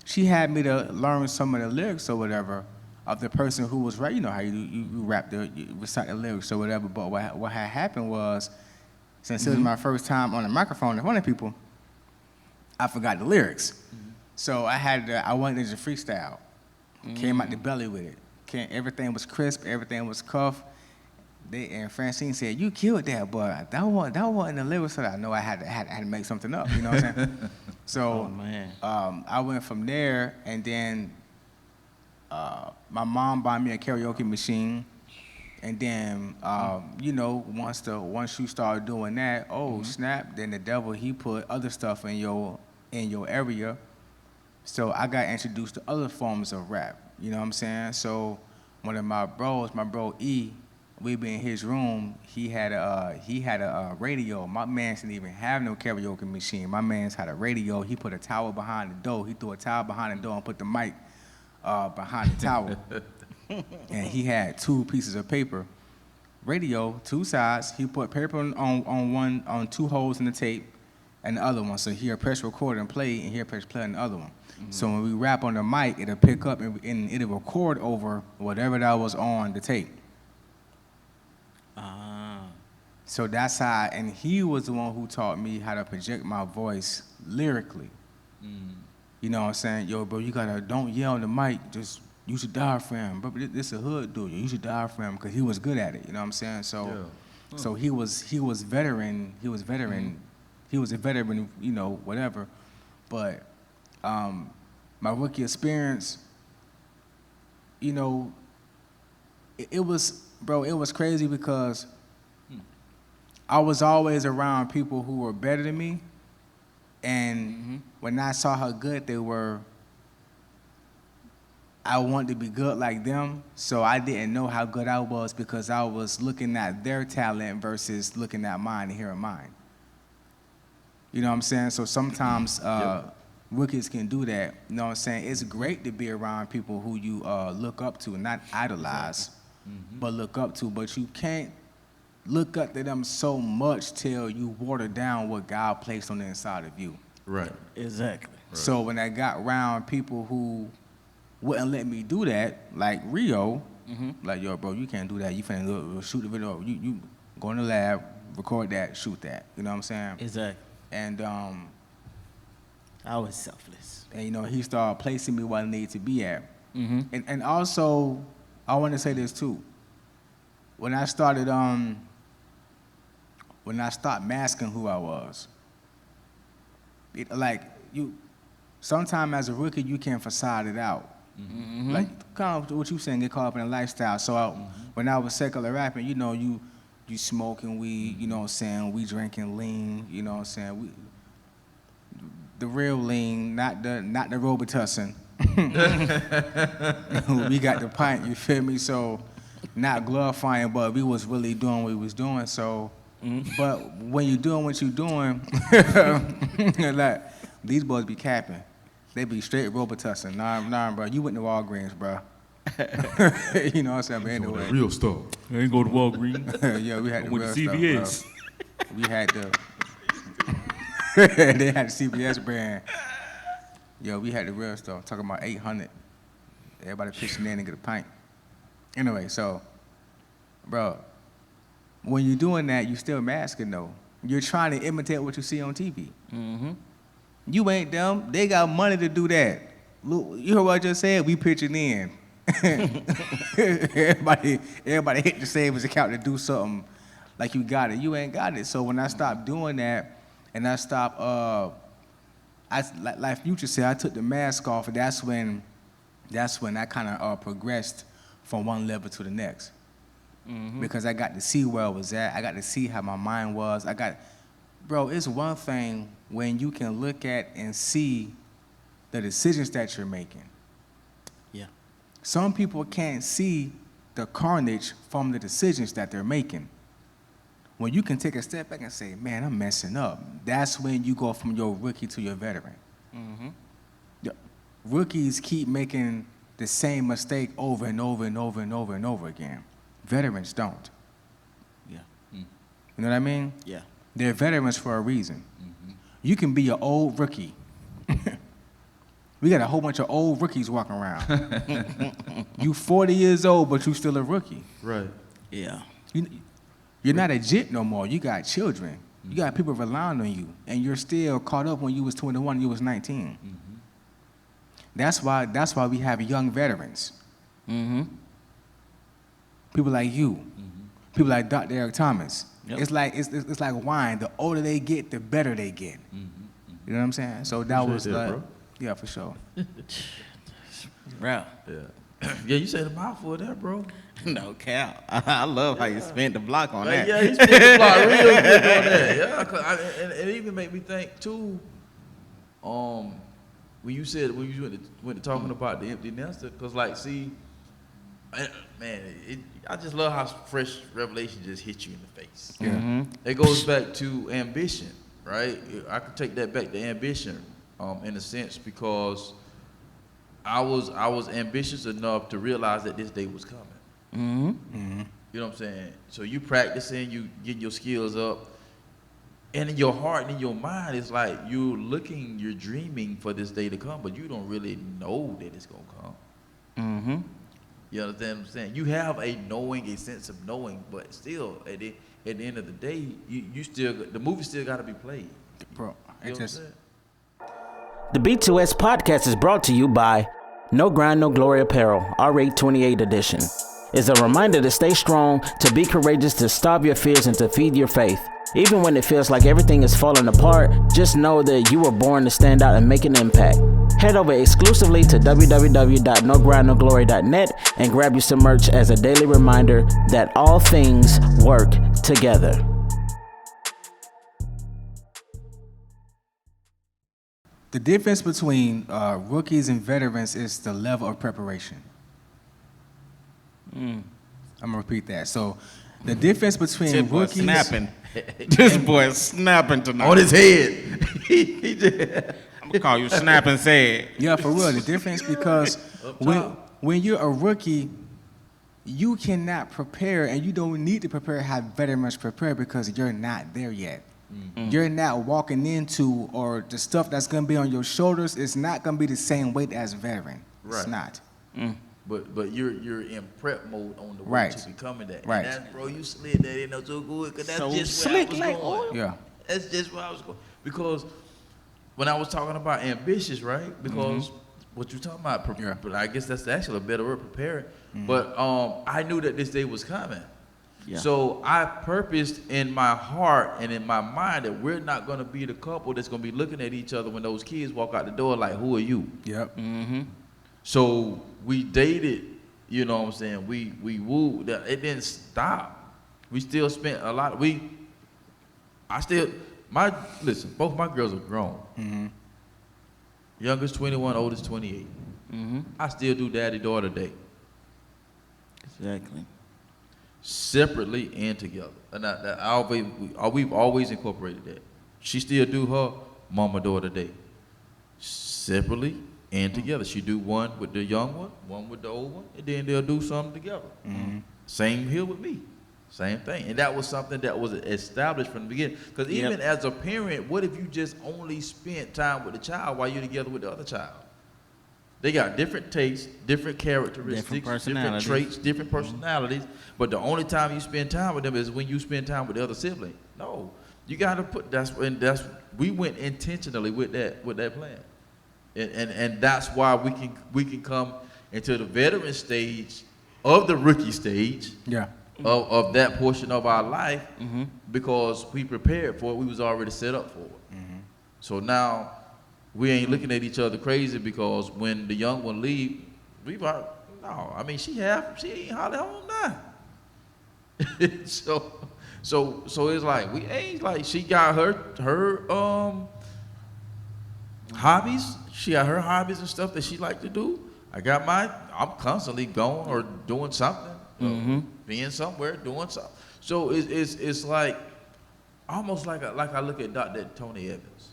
she had me to learn some of the lyrics or whatever of the person who was right. You know how you rap you recite the lyrics or whatever. But what had happened was, since it was my first time on the microphone in front of people, I forgot the lyrics. So I went into freestyle. Came out the belly with it. Everything was crisp. Everything was cuff. And Francine said, "You killed that, but that wasn't the lyrics that I know. I had to make something up." You know what I'm saying? So I went from there, and then my mom bought me a karaoke machine, and then once you start doing that, snap! Then the devil he put other stuff in your area. So I got introduced to other forms of rap. You know what I'm saying? So one of my bros, my bro E, we be in his room. He had a radio. My man didn't even have no karaoke machine. My man's had a radio. He put a towel behind the door. He threw a towel behind the door and put the mic behind the towel. And he had 2 pieces of paper. Radio, 2 sides. He put paper on 2 holes in the tape, and the other one. So he'll press record and play, and he'll press play on the other one. So when we rap on the mic, it'll pick up and it'll record over whatever that was on the tape. So that's how, and he was the one who taught me how to project my voice lyrically. You know what I'm saying? Yo, bro, don't yell on the mic, just use your diaphragm. Bro, this a hood dude, use your diaphragm, because he was good at it, you know what I'm saying? So so he was veteran, he was a veteran, you know, whatever. But my rookie experience, you know, it was crazy because I was always around people who were better than me, and when I saw how good they were, I wanted to be good like them, so I didn't know how good I was because I was looking at their talent versus looking at mine and hearing mine. You know what I'm saying? So sometimes rookies can do that. You know what I'm saying? It's great to be around people who you look up to, not idolize, but look up to. But you can't look up to them so much till you water down what God placed on the inside of you. Right. Exactly. Right. So when I got around people who wouldn't let me do that, like Rio, like, yo, bro, you can't do that. You finna shoot the video. You go in the lab, record that, shoot that. You know what I'm saying? Exactly. And I was selfless. And you know, he started placing me where I need to be at. And also, I want to say this too. When I started, when I stopped masking who I was, sometimes as a rookie you can facade it out. Like kind of what you saying, get caught up in a lifestyle. So when I was secular rapping, you know, you smoking weed, you know what I'm saying, we drinking lean, you know what I'm saying, the real lean, not the Robitussin. We got the pint, you feel me? So not glorifying, but we was really doing what we was doing. So But when you're doing what you're doing, like these boys be capping. They be straight Robitussin. Nah, bro. You went to Walgreens, bro. You know what I'm saying? But anyway. Real stuff. I ain't go to Walgreens. Yeah, we had the Went real to CVS. stuff, bro. We had the. They had the CVS brand. Yo, we had the real stuff. Talking about 800. Everybody pitching in and get a pint. Anyway, so, bro, when you're doing that, you still masking though. You're trying to imitate what you see on TV. Mm-hmm. You ain't them. They got money to do that. Look, you heard what I just said? We pitching in. everybody hit the savings account to do something like you got it. You ain't got it. So when I stopped doing that, and I stopped, like Future said, I took the mask off, and that's when I kind of progressed from one level to the next. Mm-hmm. Because I got to see where I was at. I got to see how my mind was. Bro, it's one thing when you can look at and see the decisions that you're making. Yeah. Some people can't see the carnage from the decisions that they're making. When you can take a step back and say, man, I'm messing up, that's when you go from your rookie to your veteran. Mm-hmm. The rookies keep making the same mistake over and over and over and over and over again. Veterans don't. Yeah. You know what I mean? Yeah. They're veterans for a reason. Mm-hmm. You can be an old rookie. We got a whole bunch of old rookies walking around. You 40 years old, but you still a rookie. Right. Yeah. You're not a jit no more. You got children. You got people relying on you, and you're still caught up when you was 21, you was 19. Mm-hmm. That's why we have young veterans. Mm-hmm. People like you. Mm-hmm. People like Dr. Eric Thomas. Yep. It's like wine. The older they get, the better they get. Mm-hmm. You know what I'm saying? So that was like, bro. Yeah, for sure. Bro. Yeah. Yeah, you said a mouthful there, bro. No cap. I love how you spent the block on that. Yeah, he spent the block real good on that. Yeah, 'cause and it even made me think too. When you went to talking about the empty nester, cause like, see, man, I just love how fresh revelation just hit you in the face. Yeah. Mm-hmm. It goes back to ambition, right? I could take that back to ambition, in a sense, because I was ambitious enough to realize that this day was coming. Mm-hmm. Mm-hmm. You know what I'm saying? So you practicing, you getting your skills up, and in your heart and in your mind, it's like you're dreaming for this day to come, but you don't really know that it's gonna come. Mm-hmm. You understand what I'm saying? You have a sense of knowing, but still, at the end of the day, the movie still got to be played. Bro, you know what I'm saying? The B2S podcast is brought to you by No Grind, No Glory Apparel, R8 28 edition. It's a reminder to stay strong, to be courageous, to stop your fears, and to feed your faith. Even when it feels like everything is falling apart, just know that you were born to stand out and make an impact. Head over exclusively to www.nogrindnoglory.net and grab you some merch as a daily reminder that all things work together. The difference between rookies and veterans is the level of preparation. I'm gonna repeat that. So, the difference between rookies. Snapping. This boy is snapping tonight. On his head. He just, I'm gonna call you snapping said. Yeah, for real. The difference because when you're a rookie, you cannot prepare, and you don't need to prepare how veterans prepare because you're not there yet. Mm-hmm. You're not walking into, or the stuff that's gonna be on your shoulders is not gonna be the same weight as a veteran. Right. It's not. But you're in prep mode on the way right. to becoming that. Right. And that's, bro, you slid that in there so good, because that's so just where I was like going. oil. Yeah. That's just where I was going. Because when I was talking about ambitious, right? Because what you talking about, but I guess that's actually a better word, preparing. But I knew that this day was coming. Yeah. So I purposed in my heart and in my mind that we're not going to be the couple that's going to be looking at each other when those kids walk out the door like, who are you? Yep. Mm-hmm. So we dated, you know what I'm saying? We wooed. It didn't stop. We still spent a lot. Listen, both my girls are grown. Mm-hmm. Youngest 21, oldest 28. Mm-hmm. I still do daddy-daughter day. Exactly. separately and together. And we've always incorporated that. She still do her mama daughter day, separately and together. She do one with the young one with the old one, and then they'll do something together. Same here with me. Same thing. And that was something that was established from the beginning. Because even as a parent, what if you just only spent time with the child while you're together with the other child? They got different tastes, different characteristics, different traits, different personalities. But the only time you spend time with them is when you spend time with the other sibling. No, you got to put we went intentionally with that plan, and that's why we can come into the veteran stage of the rookie stage. Yeah. Of that portion of our life, because we prepared for it. We was already set up for it. So now we ain't looking at each other crazy because when the young one leave, she ain't hardly home now. so it's like we ain't like she got her hobbies. She got her hobbies and stuff that she like to do. I got mine. I'm constantly going or doing something. Being somewhere, doing something. So it's like almost like I look at Dr. Tony Evans,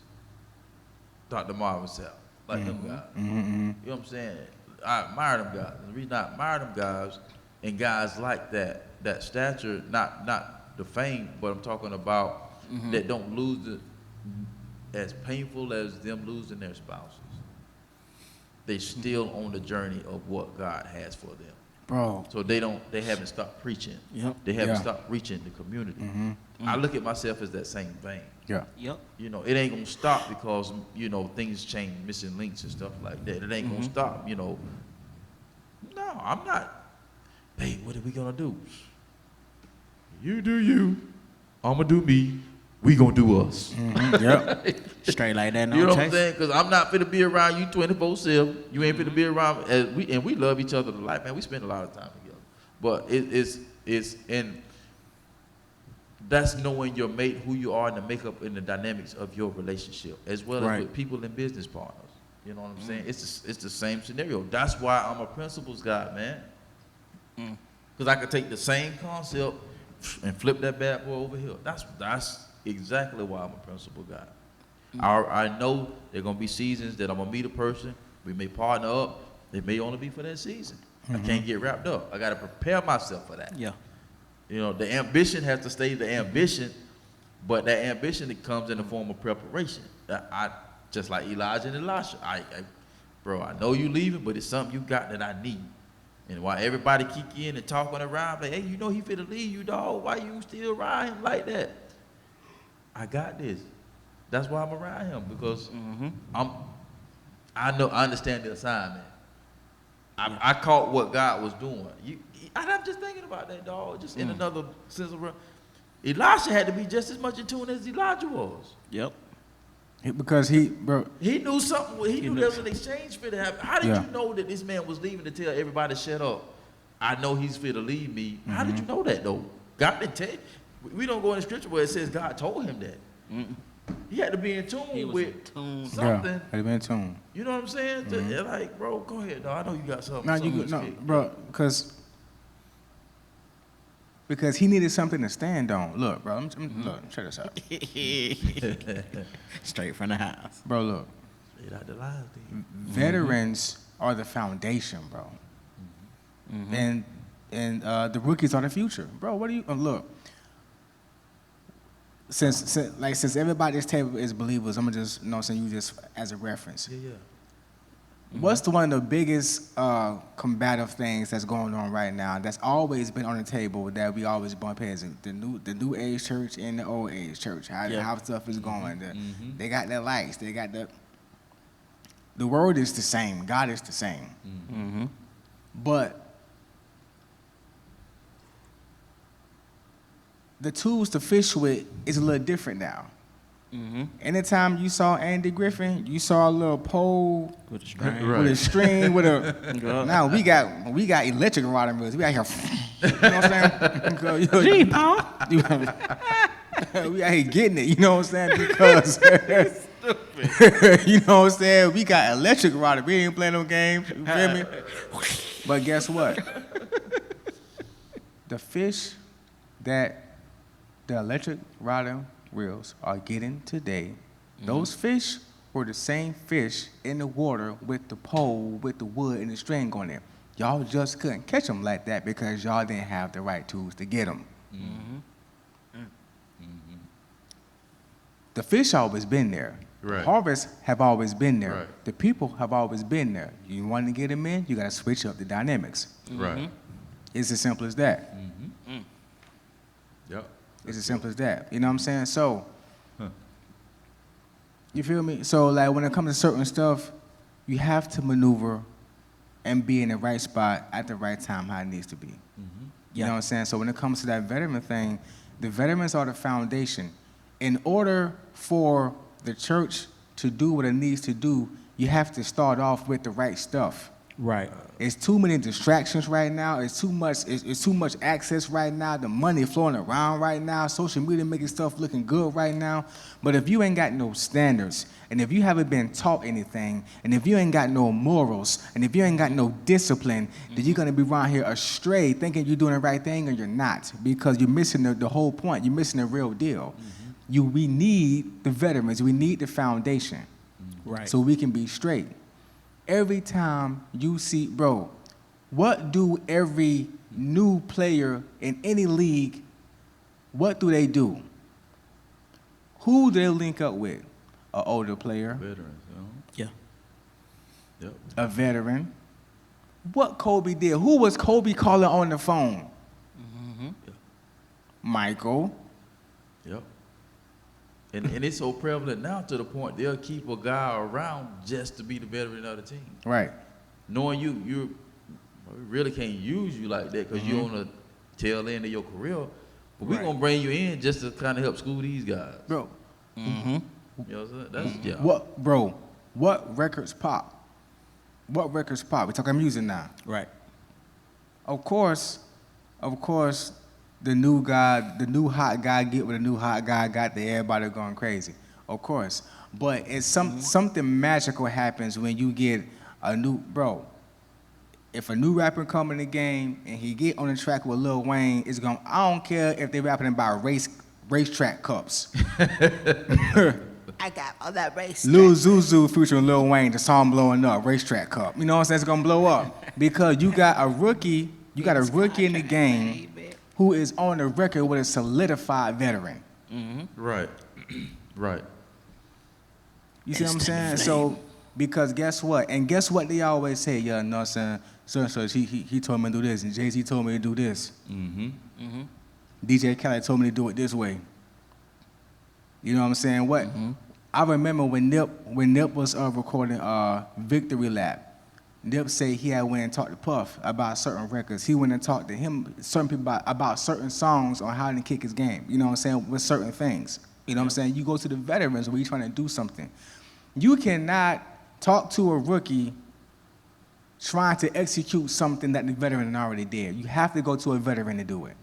Dr. Marvin Sapp, like them guys. You know what I'm saying? I admire them guys. The reason I admire them guys and guys like that stature, not the fame, but I'm talking about that don't lose it as painful as them losing their spouses. They still on the journey of what God has for them. Bro. So they haven't stopped preaching. They haven't stopped reaching the community. I look at myself as that same vein. Yep. You know, it ain't gonna stop because, you know, things change, missing links and stuff like that. It ain't gonna stop, you know. No, I'm not. Hey, what are we gonna do? You do you. I'ma do me. We gonna do us. Straight like that, no You know chase. what I'm saying? Because I'm not finna be around you 24/7. You ain't finna be around. And we love each other to life, man. We spend a lot of time together. But and that's knowing your mate, who you are, and the makeup and the dynamics of your relationship, as well as with people and business partners. You know what I'm saying? It's the same scenario. That's why I'm a principles guy, man. Because I could take the same concept and flip that bad boy over here. That's exactly why I'm a principle guy. I know there are going to be seasons that I'm going to meet a person. We may partner up. It may only be for that season. I can't get wrapped up. I got to prepare myself for that. Yeah. You know, the ambition has to stay the ambition, but that ambition, it comes in the form of preparation. I just like Elijah and Elisha. Bro, I know you leaving, but it's something you got that I need. And while everybody kick in and talking around, like, hey, you know he finna leave you, dog. Why you still around him like that? I got this. That's why I'm around him, because I understand the assignment. I caught what God was doing. I'm just thinking about that, dog. Just in another sense of Elisha had to be just as much in tune as Elijah was. Yep. Because he knew something. He knew there was an exchange fit to happen. How did you know that this man was leaving to tell everybody, shut up? I know he's fit to leave me. How did you know that, though? God didn't tell you. We don't go in the scripture where it says God told him that. He had to be in tune with something. Yeah, had to be in tune. You know what I'm saying? They're like, bro, go ahead, dog. I know you got something. Bro, because he needed something to stand on. Look, bro, look, check this out. Straight from the house. Bro, look. Veterans are the foundation, bro. And the rookies are the future. Bro, what do you, look. Since everybody at this table is believers, I'm gonna just, you just as a reference. What's one of the biggest combative things that's going on right now that's always been on the table that we always bump heads in? The new age church and the old age church. How stuff is going. They got their lights. They got the word is the same. God is the same. But the tools to fish with is a little different now. Anytime you saw Andy Griffin, you saw a little pole with a string, now we got electric rod reels. We out here, you know what I'm saying? We out here getting it, you know what I'm saying? Because you know what I'm saying? We got electric rod. We ain't playing no games. You feel me? But guess what? the fish that the electric rod reels are getting today, those fish were the same fish in the water with the pole, with the wood and the string on it. Y'all just couldn't catch them like that because y'all didn't have the right tools to get them. The fish always been there. Right. The harvests have always been there. Right. The people have always been there. You want to get them in, you got to switch up the dynamics. Right. It's as simple as that. Yep. It's as simple as that. You know what I'm saying? So, you feel me? So, like, when it comes to certain stuff, you have to maneuver and be in the right spot at the right time how it needs to be. You know what I'm saying? So when it comes to that veteran thing, the veterans are the foundation. In order for the church to do what it needs to do, you have to start off with the right stuff. Right. It's too many distractions right now. It's too much access right now. The money flowing around right now. Social media making stuff looking good right now. But if you ain't got no standards, and if you haven't been taught anything, and if you ain't got no morals, and if you ain't got no discipline, then you're gonna be around here astray, thinking you're doing the right thing, and you're not, because you're missing the whole point. You're missing the real deal. We need the veterans. We need the foundation, Right. so we can be straight. Every time you see, bro, what do every new player in any league, what do they do? Who do they link up with? An older player, Veterans, Yeah. Yep. a veteran. What Kobe did? Who was Kobe calling on the phone? Michael. Yep. And it's so prevalent now to the point they'll keep a guy around just to be the veteran of the team. Right. Knowing you really can't use you like that because you're on the tail end of your career. But we're going to bring you in just to kind of help school these guys. Bro, You know what I'm saying? That's, yeah. what records pop? What records pop? We're talking music now. Right. Of course, the new hot guy get what a new hot guy got, that everybody going crazy. Of course. But it's something magical happens when you get a new, bro. If a new rapper come in the game and he get on the track with Lil Wayne, it's going, I don't care if they rapping about racetrack cups. I got all that race. Lil Zuzu featuring Lil Wayne, the song blowing up, racetrack cup. You know what I'm saying? It's gonna blow up because you got a rookie in the game who is on the record with a solidified veteran. Right. Right. You see what I'm saying? So, because guess what? And guess what they always say, yeah, you know what I'm saying? So he told me to do this, and Jay-Z told me to do this. DJ Khaled told me to do it this way. You know what I'm saying? What? I remember when Nip was recording Victory Lap. Nip said he had went and talked to Puff about certain records. He went and talked to certain people about certain songs on how to kick his game. You know what I'm saying? With certain things. You know what I'm saying? You go to the veterans where you're trying to do something. You cannot talk to a rookie trying to execute something that the veteran already did. You have to go to a veteran to do it.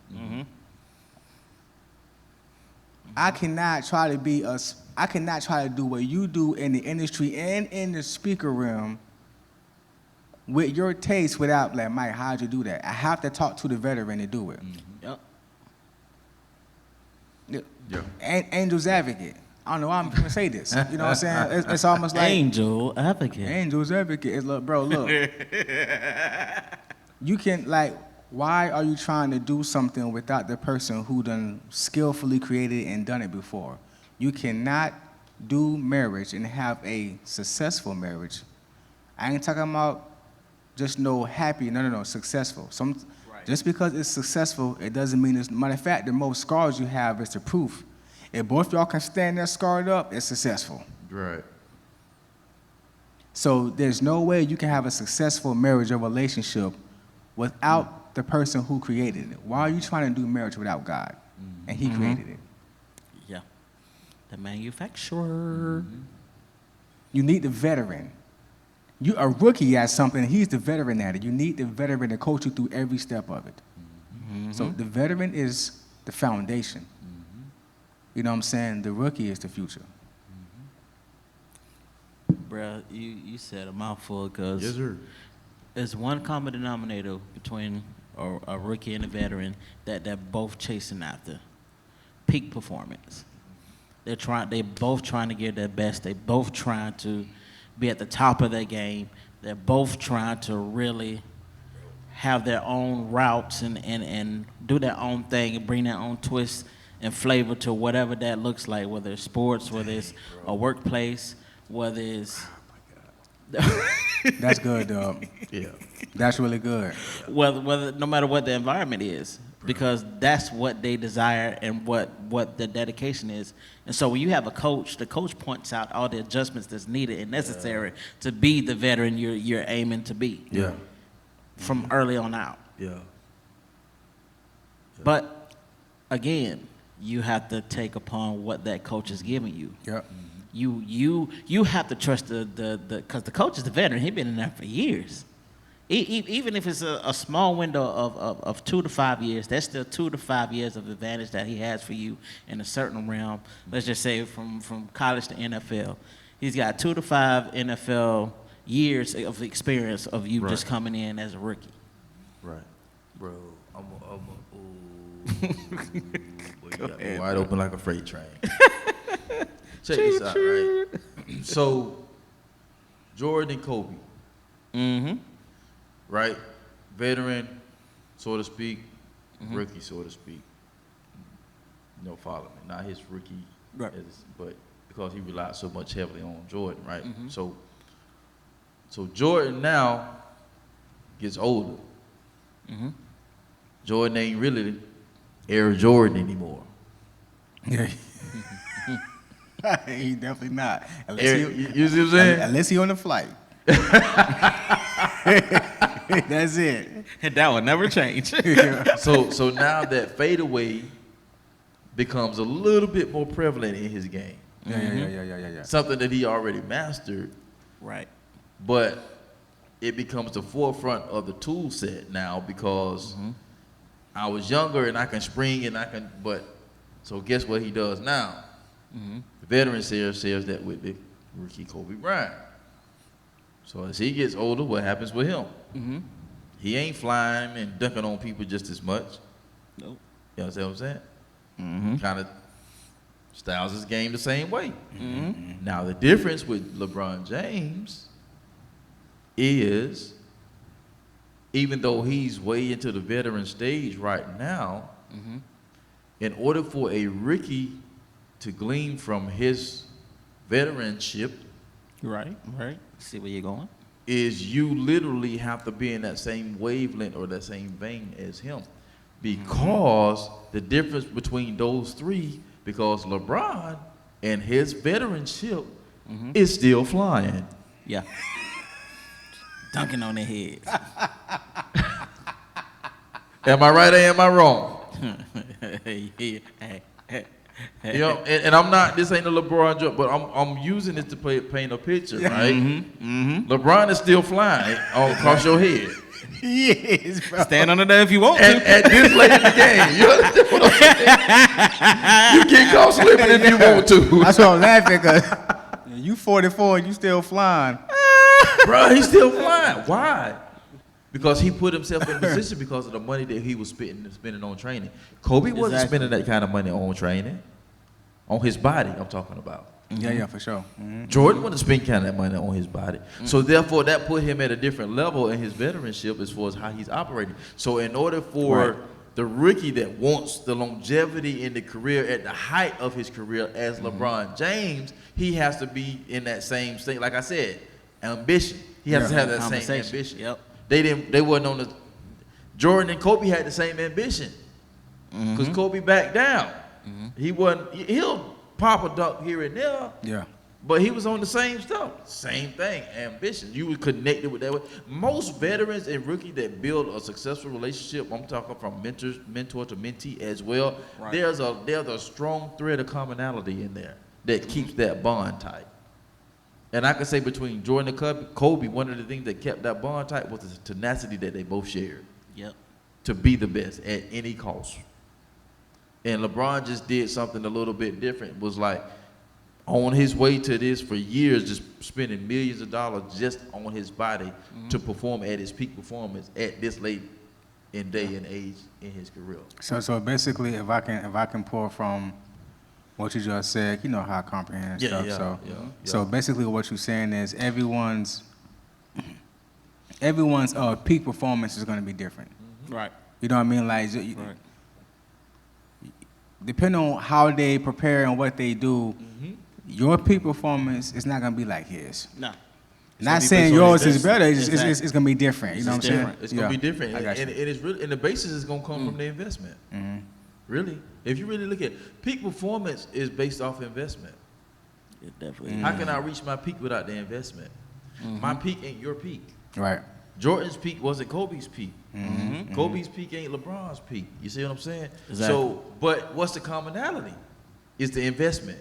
I cannot try to do what you do in the industry and in the speaker realm with your taste without, like, Mike, how'd you do that? I have to talk to the veteran to do it. Yep. Angel's advocate. I don't know why I'm going to say this. You know what I'm saying? It's almost like Angel advocate. Angel's advocate. It's like, bro, look. You can, like, why are you trying to do something without the person who done skillfully created and done it before? You cannot do marriage and have a successful marriage. I ain't talking about just happy, no, successful. Just because it's successful, it doesn't mean it's, matter of fact, the most scars you have is the proof. If both y'all can stand there scarred up, it's successful. Right. So there's no way you can have a successful marriage or relationship without the person who created it. Why are you trying to do marriage without God? And he created it. Yeah. The manufacturer. You need the veteran. You a rookie at something, he's the veteran at it. You need the veteran to coach you through every step of it. So the veteran is the foundation. You know what I'm saying? The rookie is the future. Bruh, you said a mouthful because Yes, sir. there's one common denominator between a rookie and a veteran that they're both chasing after peak performance. They both trying to give their best. They both trying to be at the top of their game. They're both trying to really have their own routes and do their own thing and bring their own twist and flavor to whatever that looks like, whether it's sports, whether it's a workplace, whether it's... That's good, dog. Yeah. That's really good. whether no matter what the environment is, because that's what they desire and what the dedication is. And so when you have a coach, the coach points out all the adjustments that's needed and necessary to be the veteran you're aiming to be. Yeah. From early on out. Yeah. But again, you have to take upon what that coach is giving you. Yep. You have to trust the because the coach is the veteran. He's been in there for years. Even if it's a small window of 2 to 5 years, that's still 2 to 5 years of advantage that he has for you in a certain realm. Let's just say from college to NFL. He's got 2 to 5 NFL years of experience of you just coming in as a rookie. Right. Bro, I'm you got me wide open like a freight train. Check this out, right? So, Jordan and Kobe. Mm-hmm. Right? Veteran, so to speak, rookie, so to speak. You know, follow me. Not his rookie, Right. but because he relied so much heavily on Jordan, right? So Jordan now gets older. Jordan ain't really Air Jordan anymore. Yeah. He definitely not. You see what I'm saying? Unless he on the flight. That's it. That will never change. So now that fadeaway becomes a little bit more prevalent in his game. Yeah. Something that he already mastered, Right. but it becomes the forefront of the tool set now because I was younger and I can spring and so guess what he does now? The veteran says that with the rookie Kobe Bryant. So as he gets older, what happens with him? He ain't flying and dunking on people just as much. Nope. You understand what I'm saying? Kind of styles his game the same way. Now the difference with LeBron James is, even though he's way into the veteran stage right now, in order for a rookie to glean from his veteranship, Right. See where you're going. is you literally have to be in that same wavelength or that same vein as him. Because the difference between those three, because LeBron and his veteranship is still flying. Yeah. Dunking on their heads. Am I right or am I wrong? Hey. You know, and I'm not, this ain't a LeBron joke, but I'm using this to paint a picture, right? LeBron is still flying across your head. He is, bro. Stand under there if you want to. At this late in the game. You understand what I'm saying? You can call slipping if you want to. That's why I'm laughing, because you 44 and you still flying. Bro, he's still flying. Why? Because he put himself in a position because of the money that he was spending on training. Kobe wasn't spending that kind of money on training. On his body, I'm talking about. Yeah, for sure. Jordan wouldn't spend kind of that money on his body. So therefore, that put him at a different level in his veteranship as far as how he's operating. So in order for the rookie that wants the longevity in the career at the height of his career as LeBron James, he has to be in that same state. Like I said, ambition. He has to have that same ambition. Yep. They wasn't on the. Jordan and Kobe had the same ambition, because Kobe backed down. He wasn't. He'll pop a dunk here and there. Yeah. But he was on the same stuff. Same thing, ambition. You were connected with that way. Most veterans and rookies that build a successful relationship, I'm talking from mentor to mentee as well. Right. There's a strong thread of commonality in there that keeps that bond tight. And I can say between Jordan and Kobe, one of the things that kept that bond tight was the tenacity that they both shared. Yep. To be the best at any cost. And LeBron just did something a little bit different. Was like on his way to this for years, just spending millions of dollars just on his body to perform at his peak performance at this late in day and age in his career. So basically, if I can pull from what you just said, you know how I comprehend stuff. So basically, what you're saying is everyone's peak performance is going to be different. Right. You know what I mean? Like, depending on how they prepare and what they do, your peak performance is not going to be like his. No. Not saying yours is better. It's going to be different. You know what I'm saying? It's going to be different. I got you. And it's really, and the basis is going to come from the investment. Really. If you really look at peak performance is based off investment. It definitely How can I reach my peak without the investment? My peak ain't your peak. Right. Jordan's peak wasn't Kobe's peak. Kobe's peak ain't LeBron's peak. You see what I'm saying? Exactly. So, but what's the commonality? It's the investment.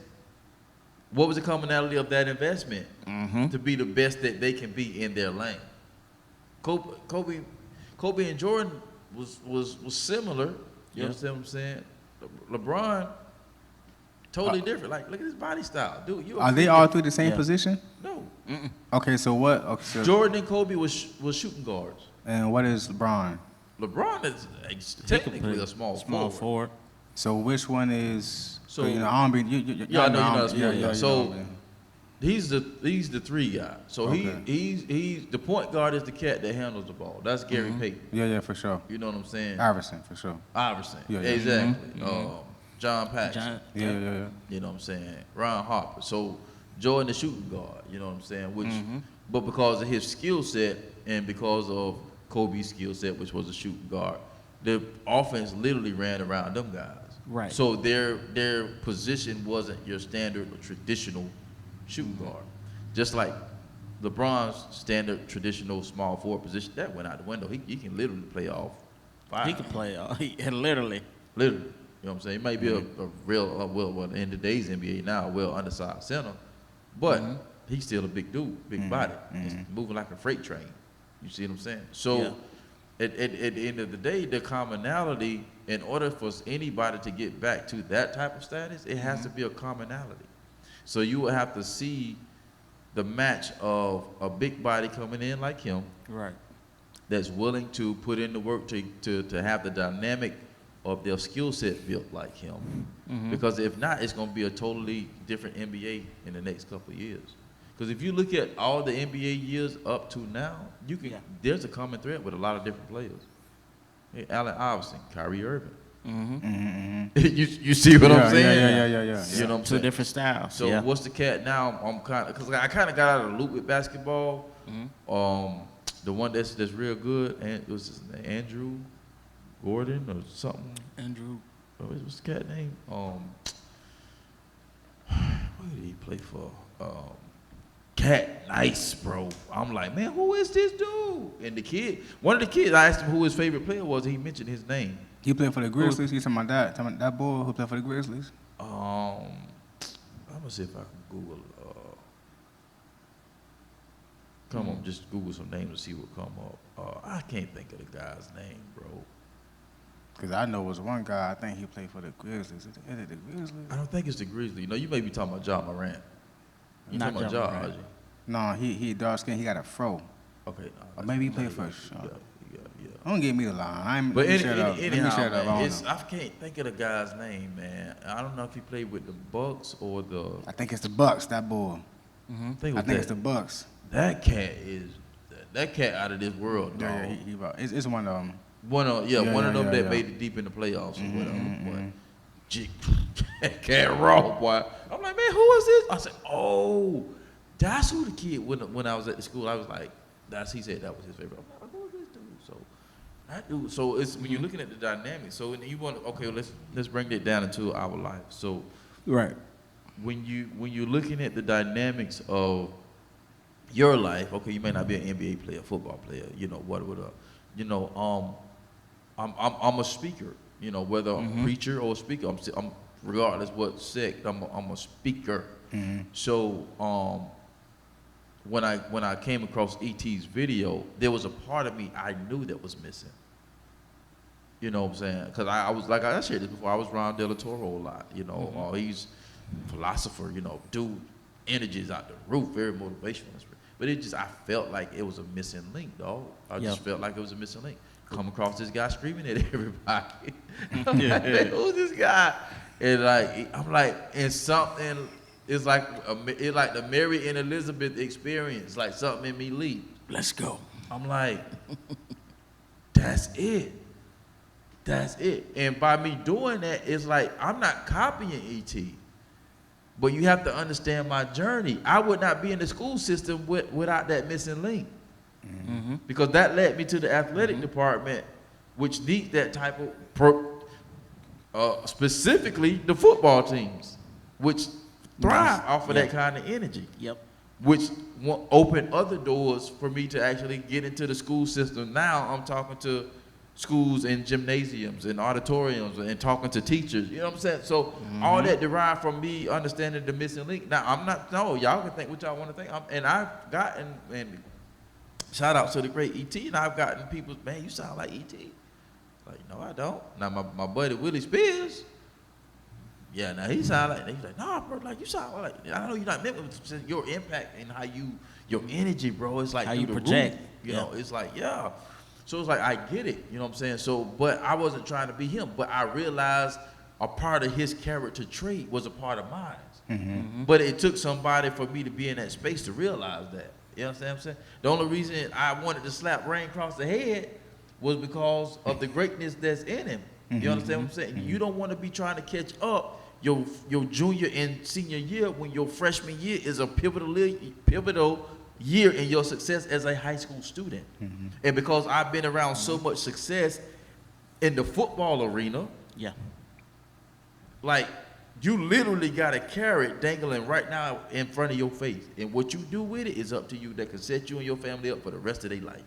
What was the commonality of that investment? To be the best that they can be in their lane. Kobe and Jordan was similar. You understand what I'm saying? LeBron, totally different. Like, look at his body style, dude. Are they all through the same position? No. Okay, so what? Okay, so Jordan and Kobe was shooting guards. and what is LeBron? LeBron is technically a small forward. So which one is? So- So you know, I don't be. Yeah, I know you're not a small guy. you So know, he's the 3 guy. So Okay. he's the point guard is the cat that handles the ball. That's Gary Payton. yeah, for sure. You know what I'm saying? Iverson, for sure. Iverson. Yeah. Exactly. John Paxson. Yeah. You know what I'm saying? Ron Harper. So Jordan the shooting guard. You know what I'm saying? Which, but because of his skill set and because of Kobe's skill set, which was a shooting guard, the offense literally ran around them guys. Right. So their position wasn't your standard or traditional shooting guard. Just like LeBron's standard traditional small forward position, that went out the window. He can literally play off 5. He can play literally. Literally. You know what I'm saying? He might be a real, well, in today's NBA now, well undersized center, but he's still a big dude, big body. He's moving like a freight train. You see what I'm saying? So at the end of the day, the commonality, in order for anybody to get back to that type of status, it has to be a commonality. So you will have to see the match of a big body coming in like him, Right. that's willing to put in the work to have the dynamic of their skill set built like him. Because if not, it's going to be a totally different NBA in the next couple of years. Because if you look at all the NBA years up to now, there's a common thread with a lot of different players. Hey, Allen Iverson, Kyrie Irving. You see what I'm saying? Yeah. You know what I'm Two saying? different styles. So what's the cat now? I'm kind of, because I kind of got out of the loop with basketball. The one that's real good, and it was his name, Andrew Gordon or something. Andrew. What's the cat name? Who did he play for? Cat Nice, bro. I'm like, man, who is this dude? And the kid, one of the kids, I asked him who his favorite player was. He mentioned his name. He played for the Grizzlies. He's talking about that boy who played for the Grizzlies. I'm gonna see if I can Google. Come on, just Google some names and see what come up. I can't think of the guy's name, bro. Because I know it was one guy, I think he played for the Grizzlies. Is it the Grizzlies? I don't think it's the Grizzlies. No, you may be talking about Ja Morant. You Not talking about Ja Ja, Morant. aren't you? No, he dark skin. He got a fro. Okay. Or maybe he played for Yeah. Charlotte. Don't give me the line. But Let me shut up. anyhow, man, I I can't think of the guy's name, man. I don't know if he played with the Bucks or the. I think it's the Bucks. That boy. I I think it's the Bucks. That cat is that cat out of this world, dog. Yeah, it's one of them. One of them that yeah. made it deep in the playoffs or whatever. Boy, cat raw, boy. I'm like, man, who is this? I said, oh, that's who the kid. When I was at the school, I was like, he said that was his favorite. I'm like, who is this dude? So that dude. So it's when you're looking at the dynamics. So when you want, okay, let's bring that down into our life. So Right. when you're looking at the dynamics of your life, okay, you may not be an NBA player, football player, I'm a speaker, whether I'm a preacher or a speaker, I'm regardless what sect, I'm a speaker. So when I came across ET's video, there was a part of me I knew that was missing. You know what I'm saying? Because I was, like I shared this before, I was around Del Toro a lot, he's a philosopher, dude, energies out the roof, very motivational. But I felt like it was a missing link, dog. I just felt like it was a missing link. come across this guy screaming at everybody. I'm like, who's this guy? And like, I'm like, and something is like, it's like the Mary and Elizabeth experience, like something in me leaped. Let's go. I'm like, that's it. That's it. And by me doing that, it's like, I'm not copying E.T., but you have to understand my journey. I would not be in the school system without that missing link. Mm-hmm. Because that led me to the athletic department, which needs that type of, specifically the football teams, which thrive off of that kind of energy. Yep. Which opened other doors for me to actually get into the school system. Now I'm talking to schools and gymnasiums and auditoriums and talking to teachers. You know what I'm saying? So all that derived from me understanding the missing link. Now I'm not, no, y'all can think what y'all want to think. And I've gotten, and shout out to the great E.T., and I've gotten people, man, you sound like E.T. Like, no, I don't. Now my buddy Willie Spears, yeah, now he sound like, he's like, nah, bro, like you sound like, I know you're not meant with your impact and how your energy, bro, it's like how through you the project. roof. You know, it's like, yeah. So it's like, I get it, you know what I'm saying? So, but I wasn't trying to be him, but I realized a part of his character trait was a part of mine. Mm-hmm. But it took somebody for me to be in that space to realize that. You understand what I'm saying? The only reason I wanted to slap Rain across the head was because of the greatness that's in him. You understand what I'm saying? You don't want to be trying to catch up your junior and senior year when your freshman year is a pivotal year in your success as a high school student. And because I've been around so much success in the football arena, like you literally got a carrot dangling right now in front of your face. And what you do with it is up to you. That can set you and your family up for the rest of their life.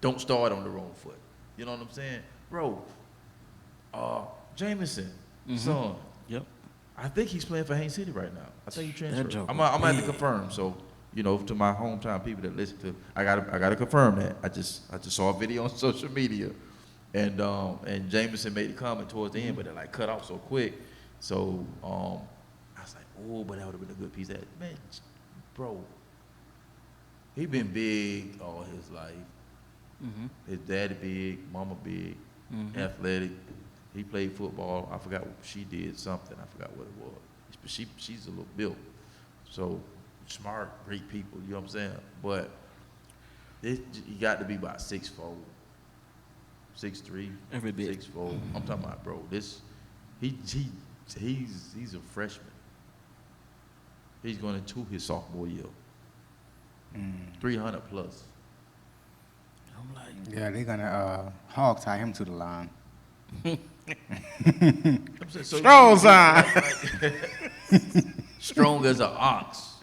Don't start on the wrong foot. You know what I'm saying? Bro, Jameson, son. Yep. I think he's playing for Haines City right now. I think he transferred. I'm gonna have to confirm. So, you know, to my hometown people that listen to, I gotta confirm that. I just saw a video on social media, and Jameson made a comment towards the end, but it like cut off so quick. So I was like, oh, but that would have been a good piece. That man, bro, he been big all his life. His daddy big, mama big, athletic. He played football. I forgot what she did, something. I forgot what it was. But she's a little built. So smart, great people, you know what I'm saying? But you got to be about 6'4", 6'3", every bit. 6'4". I'm talking about, bro, he's a freshman. He's going into his sophomore year. 300 plus. I'm like, yeah, they're gonna hog tie him to the line. Strong sign. Strong as an ox.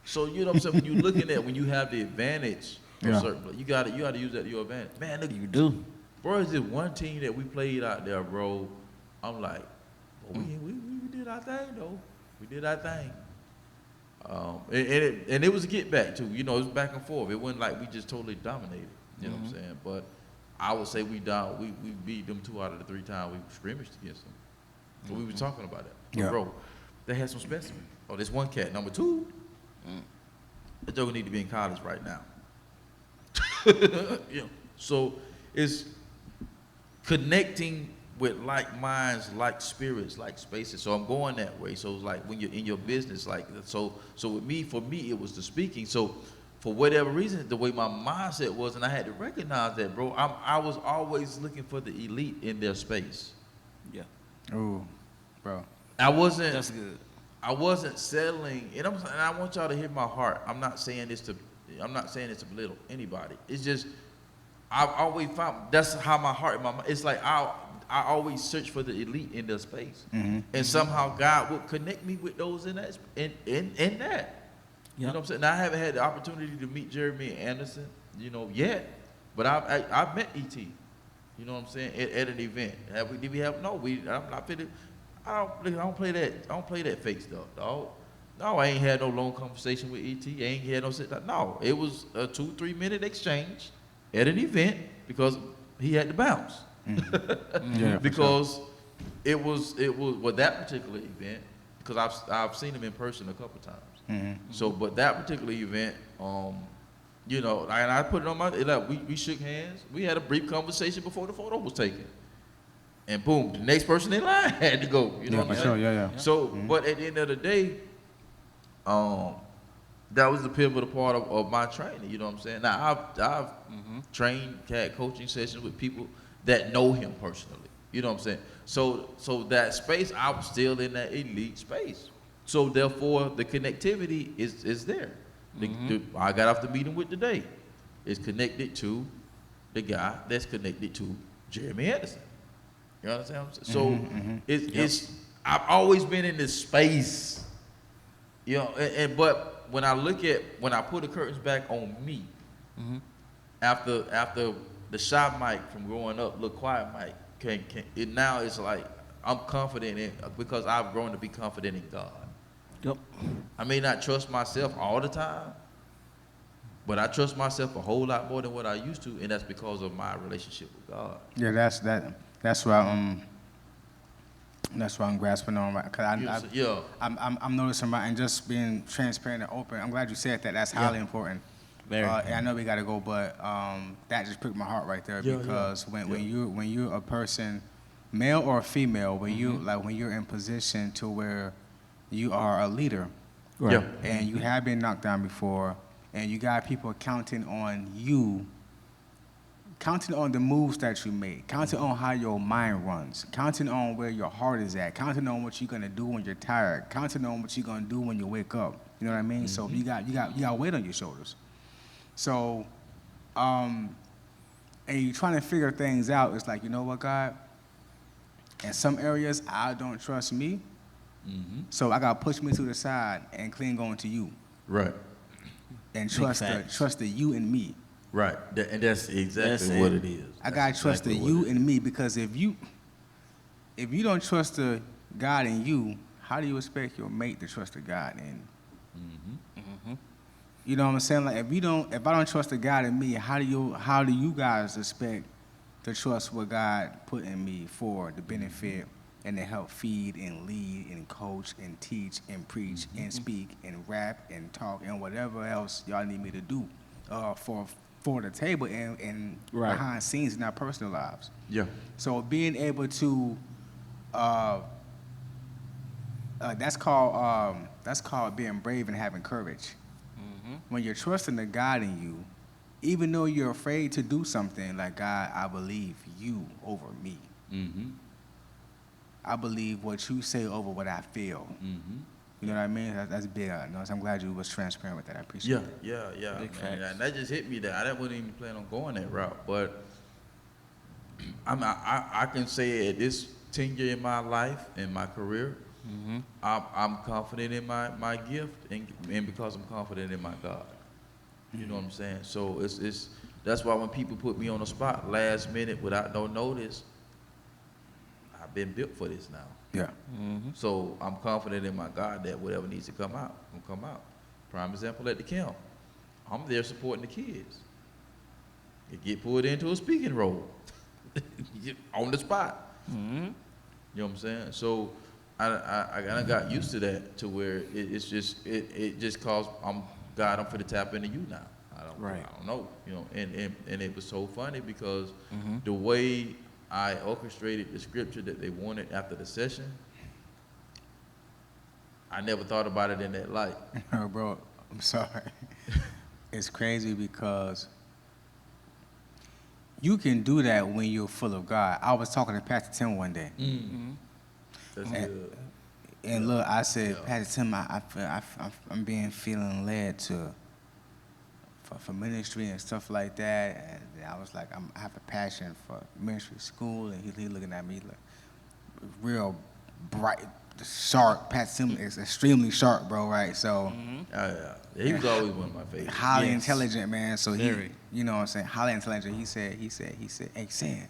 So you know what I'm saying? When you're looking at, when you have the advantage of certain, you gotta use that to your advantage. Man, look, you do. Bro, is this one team that we played out there, bro? I'm like, well, we did our thing though. We did our thing. And it was a get back too. You know, it was back and forth. It wasn't like we just totally dominated. You know what I'm saying? But I would say we beat them 2 out of the 3 times we scrimmaged against them. So we were talking about that. But bro, they had some specimen. Oh, this one cat. Number 2, that joker need to be in college right now. Yeah. So it's connecting with like minds, like spirits, like spaces. So I'm going that way. So it's like when you're in your business, like so with me, for me, it was the speaking. So for whatever reason, the way my mindset was, and I had to recognize that, bro, I was always looking for the elite in their space. Yeah. Ooh, bro. That's good. I wasn't settling, and I want y'all to hear my heart. I'm not saying this to belittle anybody. It's just I've always found that's how my heart, it's like I always search for the elite in their space, and somehow God would connect me with those in that in that. You know what I'm saying? Now, I haven't had the opportunity to meet Jeremy Anderson, you know, yet, but I've met E.T. You know what I'm saying? At an event. Did we have? No, I'm not fitted. I don't play that. I don't play that fake stuff, dog. No, I ain't had no long conversation with E.T. I ain't had no sit down. No, it was a 2-3 minute exchange at an event because he had to bounce. Yeah, because it was that particular event, because I've seen him in person a couple times. So, but that particular event, You know, and I put it on my, like, we shook hands. We had a brief conversation before the photo was taken. And boom, the next person in line had to go. You know what I'm saying? Sure, yeah. So, but at the end of the day, that was the pivotal part of my training. You know what I'm saying? Now, I've trained, had coaching sessions with people that know him personally. You know what I'm saying? So that space, I was still in that elite space. So therefore, the connectivity is there. I got off the meeting with today. It's connected to the guy that's connected to Jeremy Henderson. You understand what I'm saying? So it's I've always been in this space. You know, but when I pull the curtains back on me, after the shy Mike from growing up, little quiet Mike, now it's like I'm confident in, because I've grown to be confident in God. Yep. I may not trust myself all the time, but I trust myself a whole lot more than what I used to, and that's because of my relationship with God. Yeah, that's why I'm grasping on, right? Cause I'm noticing, right, and just being transparent and open. I'm glad you said that. That's highly important. Very. And I know we gotta go, but that just pricked my heart right there, because when you're a person, male or female, when you're in position to where you are a leader, Right. and you have been knocked down before, and you got people counting on you, counting on the moves that you make, counting on how your mind runs, counting on where your heart is at, counting on what you're gonna do when you're tired, counting on what you're gonna do when you wake up. You know what I mean? So you got weight on your shoulders. So, and you're trying to figure things out. It's like, you know what, God? In some areas, I don't trust me. So I gotta push me to the side and cling on to you. Right. And trust the you and me. Right. And that's exactly what it is. I gotta trust the you and me, because if you don't trust the God in you, how do you expect your mate to trust the God in? You know what I'm saying? Like, if I don't trust the God in me, how do you guys expect to trust what God put in me for the benefit and to help feed and lead and coach and teach and preach and speak and rap and talk and whatever else y'all need me to do for the table and behind scenes in our personal lives. Yeah. So being able to, that's called being brave and having courage. When you're trusting the God in you, even though you're afraid to do something, like, God, I believe you over me. I believe what you say over what I feel. You know what I mean? That's big. I'm glad you was transparent with that. I appreciate it. Yeah. And that just hit me that I wasn't even planning on going that route. But I can say at this tenure in my life, in my career, I'm confident in my gift, and because I'm confident in my God. You know what I'm saying? So it's that's why when people put me on the spot last minute without no notice, I've been built for this now. Yeah. So I'm confident in my God that whatever needs to come out, will come out. Prime example at the camp. I'm there supporting the kids. They get pulled into a speaking role on the spot. You know what I'm saying? So I kind of got used to that, to where it just caused I'm for the tap into you now. I don't know, you know, and it was so funny because the way I orchestrated the scripture that they wanted after the session, I never thought about it in that light. Bro, I'm sorry. It's crazy because you can do that when you're full of God. I was talking to Pastor Tim one day. That's good. And look, I said, Pastor Tim, I'm feeling led for ministry and stuff like that. And I was like, I have a passion for ministry school. And he looking at me like real bright, sharp. Pastor Tim is extremely sharp, bro, right? So He was always one of my favorites. Highly intelligent, man. So he, you know what I'm saying, highly intelligent. He said, hey, Sam.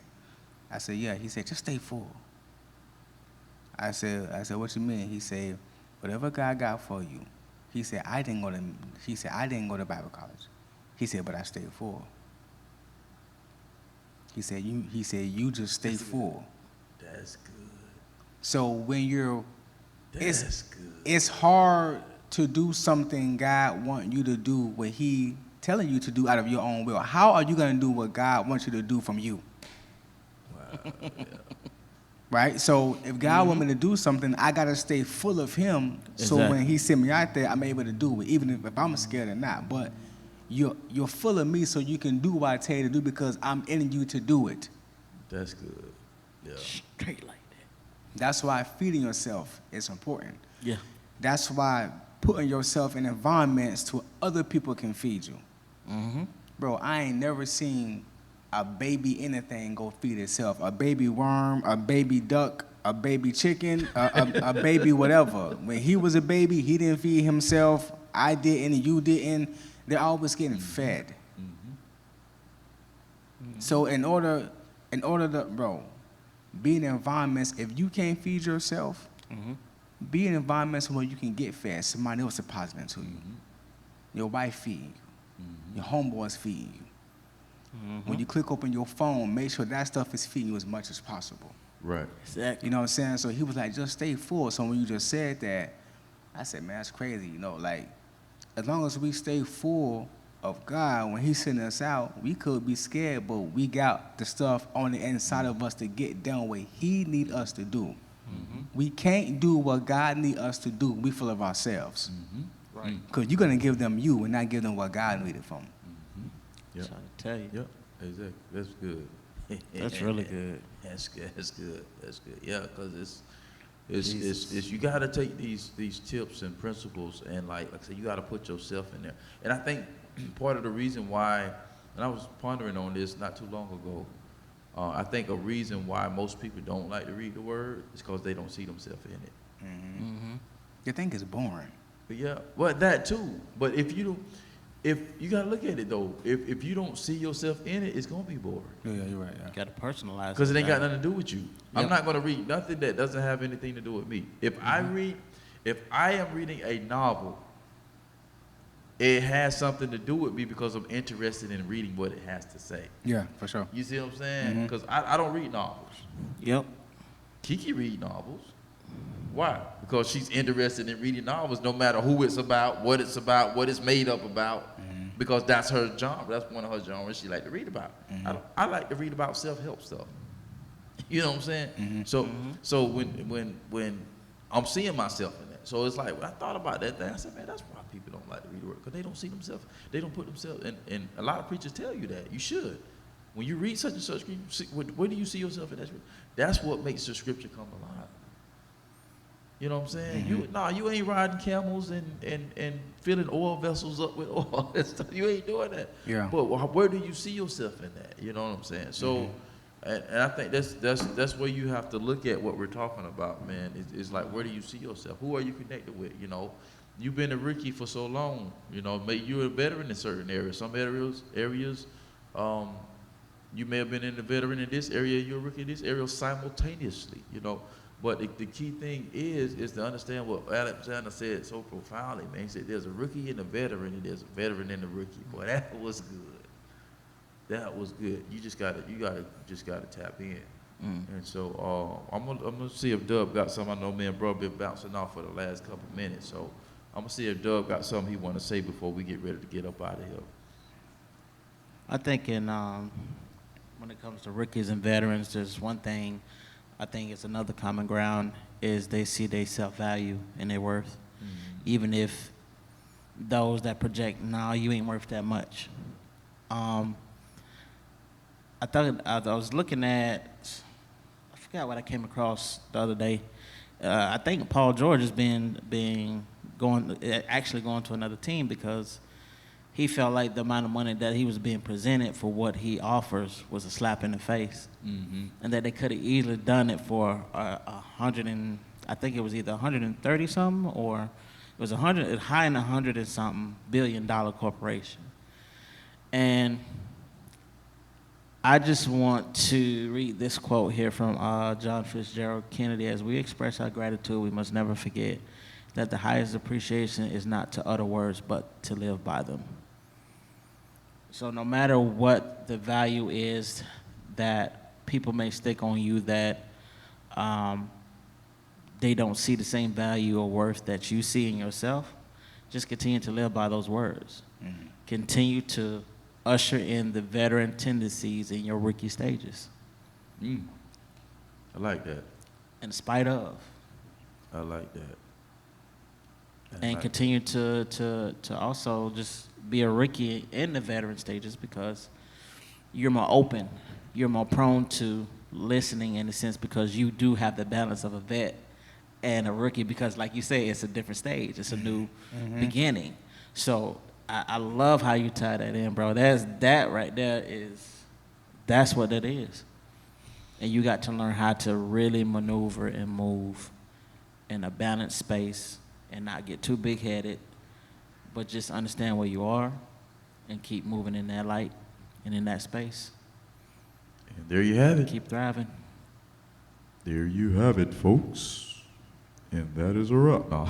I said, yeah. He said, just stay full. I said, what you mean? He said, whatever God got for you. He said, I didn't go to Bible college. He said, but I stayed full. He said, you just stay full. That's good. So when you're, That's good. It's hard to do something God want you to do when He telling you to do out of your own will. How are you going to do what God wants you to do from you? Wow. Yeah. Right? So if God want me to do something, I got to stay full of him. So when he sent me out there, I'm able to do it, even if I'm scared or not. But you're full of me so you can do what I tell you to do because I'm in you to do it. That's good. Yeah. Straight like that. That's why feeding yourself is important. Yeah. That's why putting yourself in environments to other people can feed you. Mm-hmm. Bro, I ain't never seen a baby anything go feed itself. A baby worm, a baby duck, a baby chicken, a baby whatever. When he was a baby, he didn't feed himself. I didn't, you didn't. They're always getting fed. So in order to, bro, be in environments, if you can't feed yourself, be in environments where you can get fed. Somebody else depositing to you. Your wife feeding you. Your homeboys feeding you. When you click open your phone, make sure that stuff is feeding you as much as possible. Right. Exactly. You know what I'm saying? So he was like, just stay full. So when you just said that, I said, man, that's crazy. You know, like, as long as we stay full of God, when he sent us out, we could be scared, but we got the stuff on the inside of us to get done what he need us to do. We can't do what God need us to do. We full of ourselves. Right. Because you're going to give them you and not give them what God needed from them. Yep. Trying to tell you. Yep. Exactly. That's good. That's really good. That's good. That's good. That's good. Yeah, because it's you got to take these tips and principles and like I said, you got to put yourself in there. And I think part of the reason why, and I was pondering on this not too long ago, I think a reason why most people don't like to read the word is because they don't see themselves in it. You think it's boring. But yeah, well that too. But if you gotta look at it though, if you don't see yourself in it, it's gonna be boring. Yeah, you're right. Yeah. You got to personalize Because it ain't got now. nothing to do with you. Yep. I'm not gonna read nothing that doesn't have anything to do with me. If I am reading a novel, it has something to do with me because I'm interested in reading what it has to say. Yeah, for sure. You see what I'm saying? Because I don't read novels. Yep. Kiki read novels. Why? Because she's interested in reading novels no matter who it's about, what it's made up about, because that's her genre. That's one of her genres she like to read about. I like to read about self-help stuff. You know what I'm saying? So when I'm seeing myself in that, so it's like when I thought about that thing, I said, man, that's why people don't like to read the word, because they don't see themselves, they don't put themselves, and a lot of preachers tell you that. You should. When you read such and such, where do you see yourself in that scripture? That's what makes the scripture come alive. You know what I'm saying? You ain't riding camels and filling oil vessels up with oil and stuff. You ain't doing that. Yeah. But where do you see yourself in that? You know what I'm saying? So, and I think that's where you have to look at what we're talking about, man. It's like, where do you see yourself? Who are you connected with? You know, you've been a rookie for so long. You know, maybe you're a veteran in certain areas. Some areas, you may have been in the veteran in this area, you're a rookie in this area simultaneously. You know. But the key thing is to understand what Alexndr said so profoundly, man. He said there's a rookie and a veteran, and there's a veteran and a rookie. Boy, that was good. That was good. You just gotta tap in. And so I'm gonna see if Dub got something. I know me and bro been bouncing off for the last couple minutes, so I'm gonna see if Dub got something he want to say before we get ready to get up out of here. I think when it comes to rookies and veterans, there's one thing I think it's another common ground is they see their self-value and their worth. Even if those that project, nah, you ain't worth that much. I was looking at, I forgot what I came across the other day. I think Paul George has been going to another team because he felt like the amount of money that he was being presented for what he offers was a slap in the face, and that they could have easily done it for I think it was either 130 something or it was high in $100 and something billion corporation. And I just want to read this quote here from John Fitzgerald Kennedy. As we express our gratitude, we must never forget that the highest appreciation is not to utter words, but to live by them. So no matter what the value is that people may stick on you that they don't see the same value or worth that you see in yourself, just continue to live by those words. Continue to usher in the veteran tendencies in your rookie stages. I like that. In spite of. I like that. And continue to also just be a rookie in the veteran stages, because you're more open. You're more prone to listening in a sense, because you do have the balance of a vet and a rookie, because like you say, it's a different stage. It's a new beginning. So I love how you tie that in, bro. That right there that's what that is. And you got to learn how to really maneuver and move in a balanced space and not get too big-headed, but just understand where you are and keep moving in that light and in that space. And there you have it. Keep thriving. There you have it, folks. And that is a wrap. No.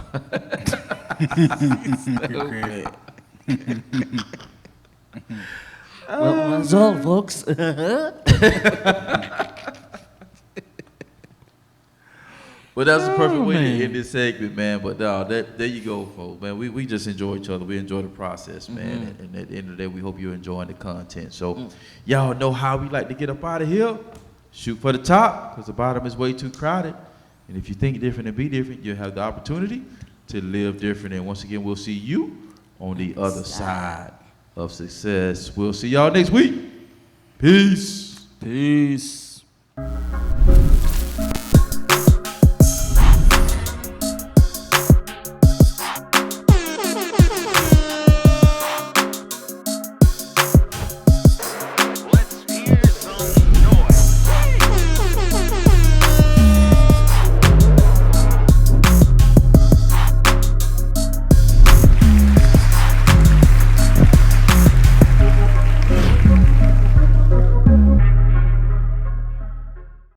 Well, that's all, folks. But that's the perfect way to end this segment, man. But there you go, folks, man. We just enjoy each other. We enjoy the process, man. And at the end of the day, we hope you're enjoying the content. So y'all know how we like to get up out of here. Shoot for the top, because the bottom is way too crowded. And if you think different and be different, you'll have the opportunity to live different. And once again, we'll see you on the other side of success. We'll see y'all next week. Peace. Peace.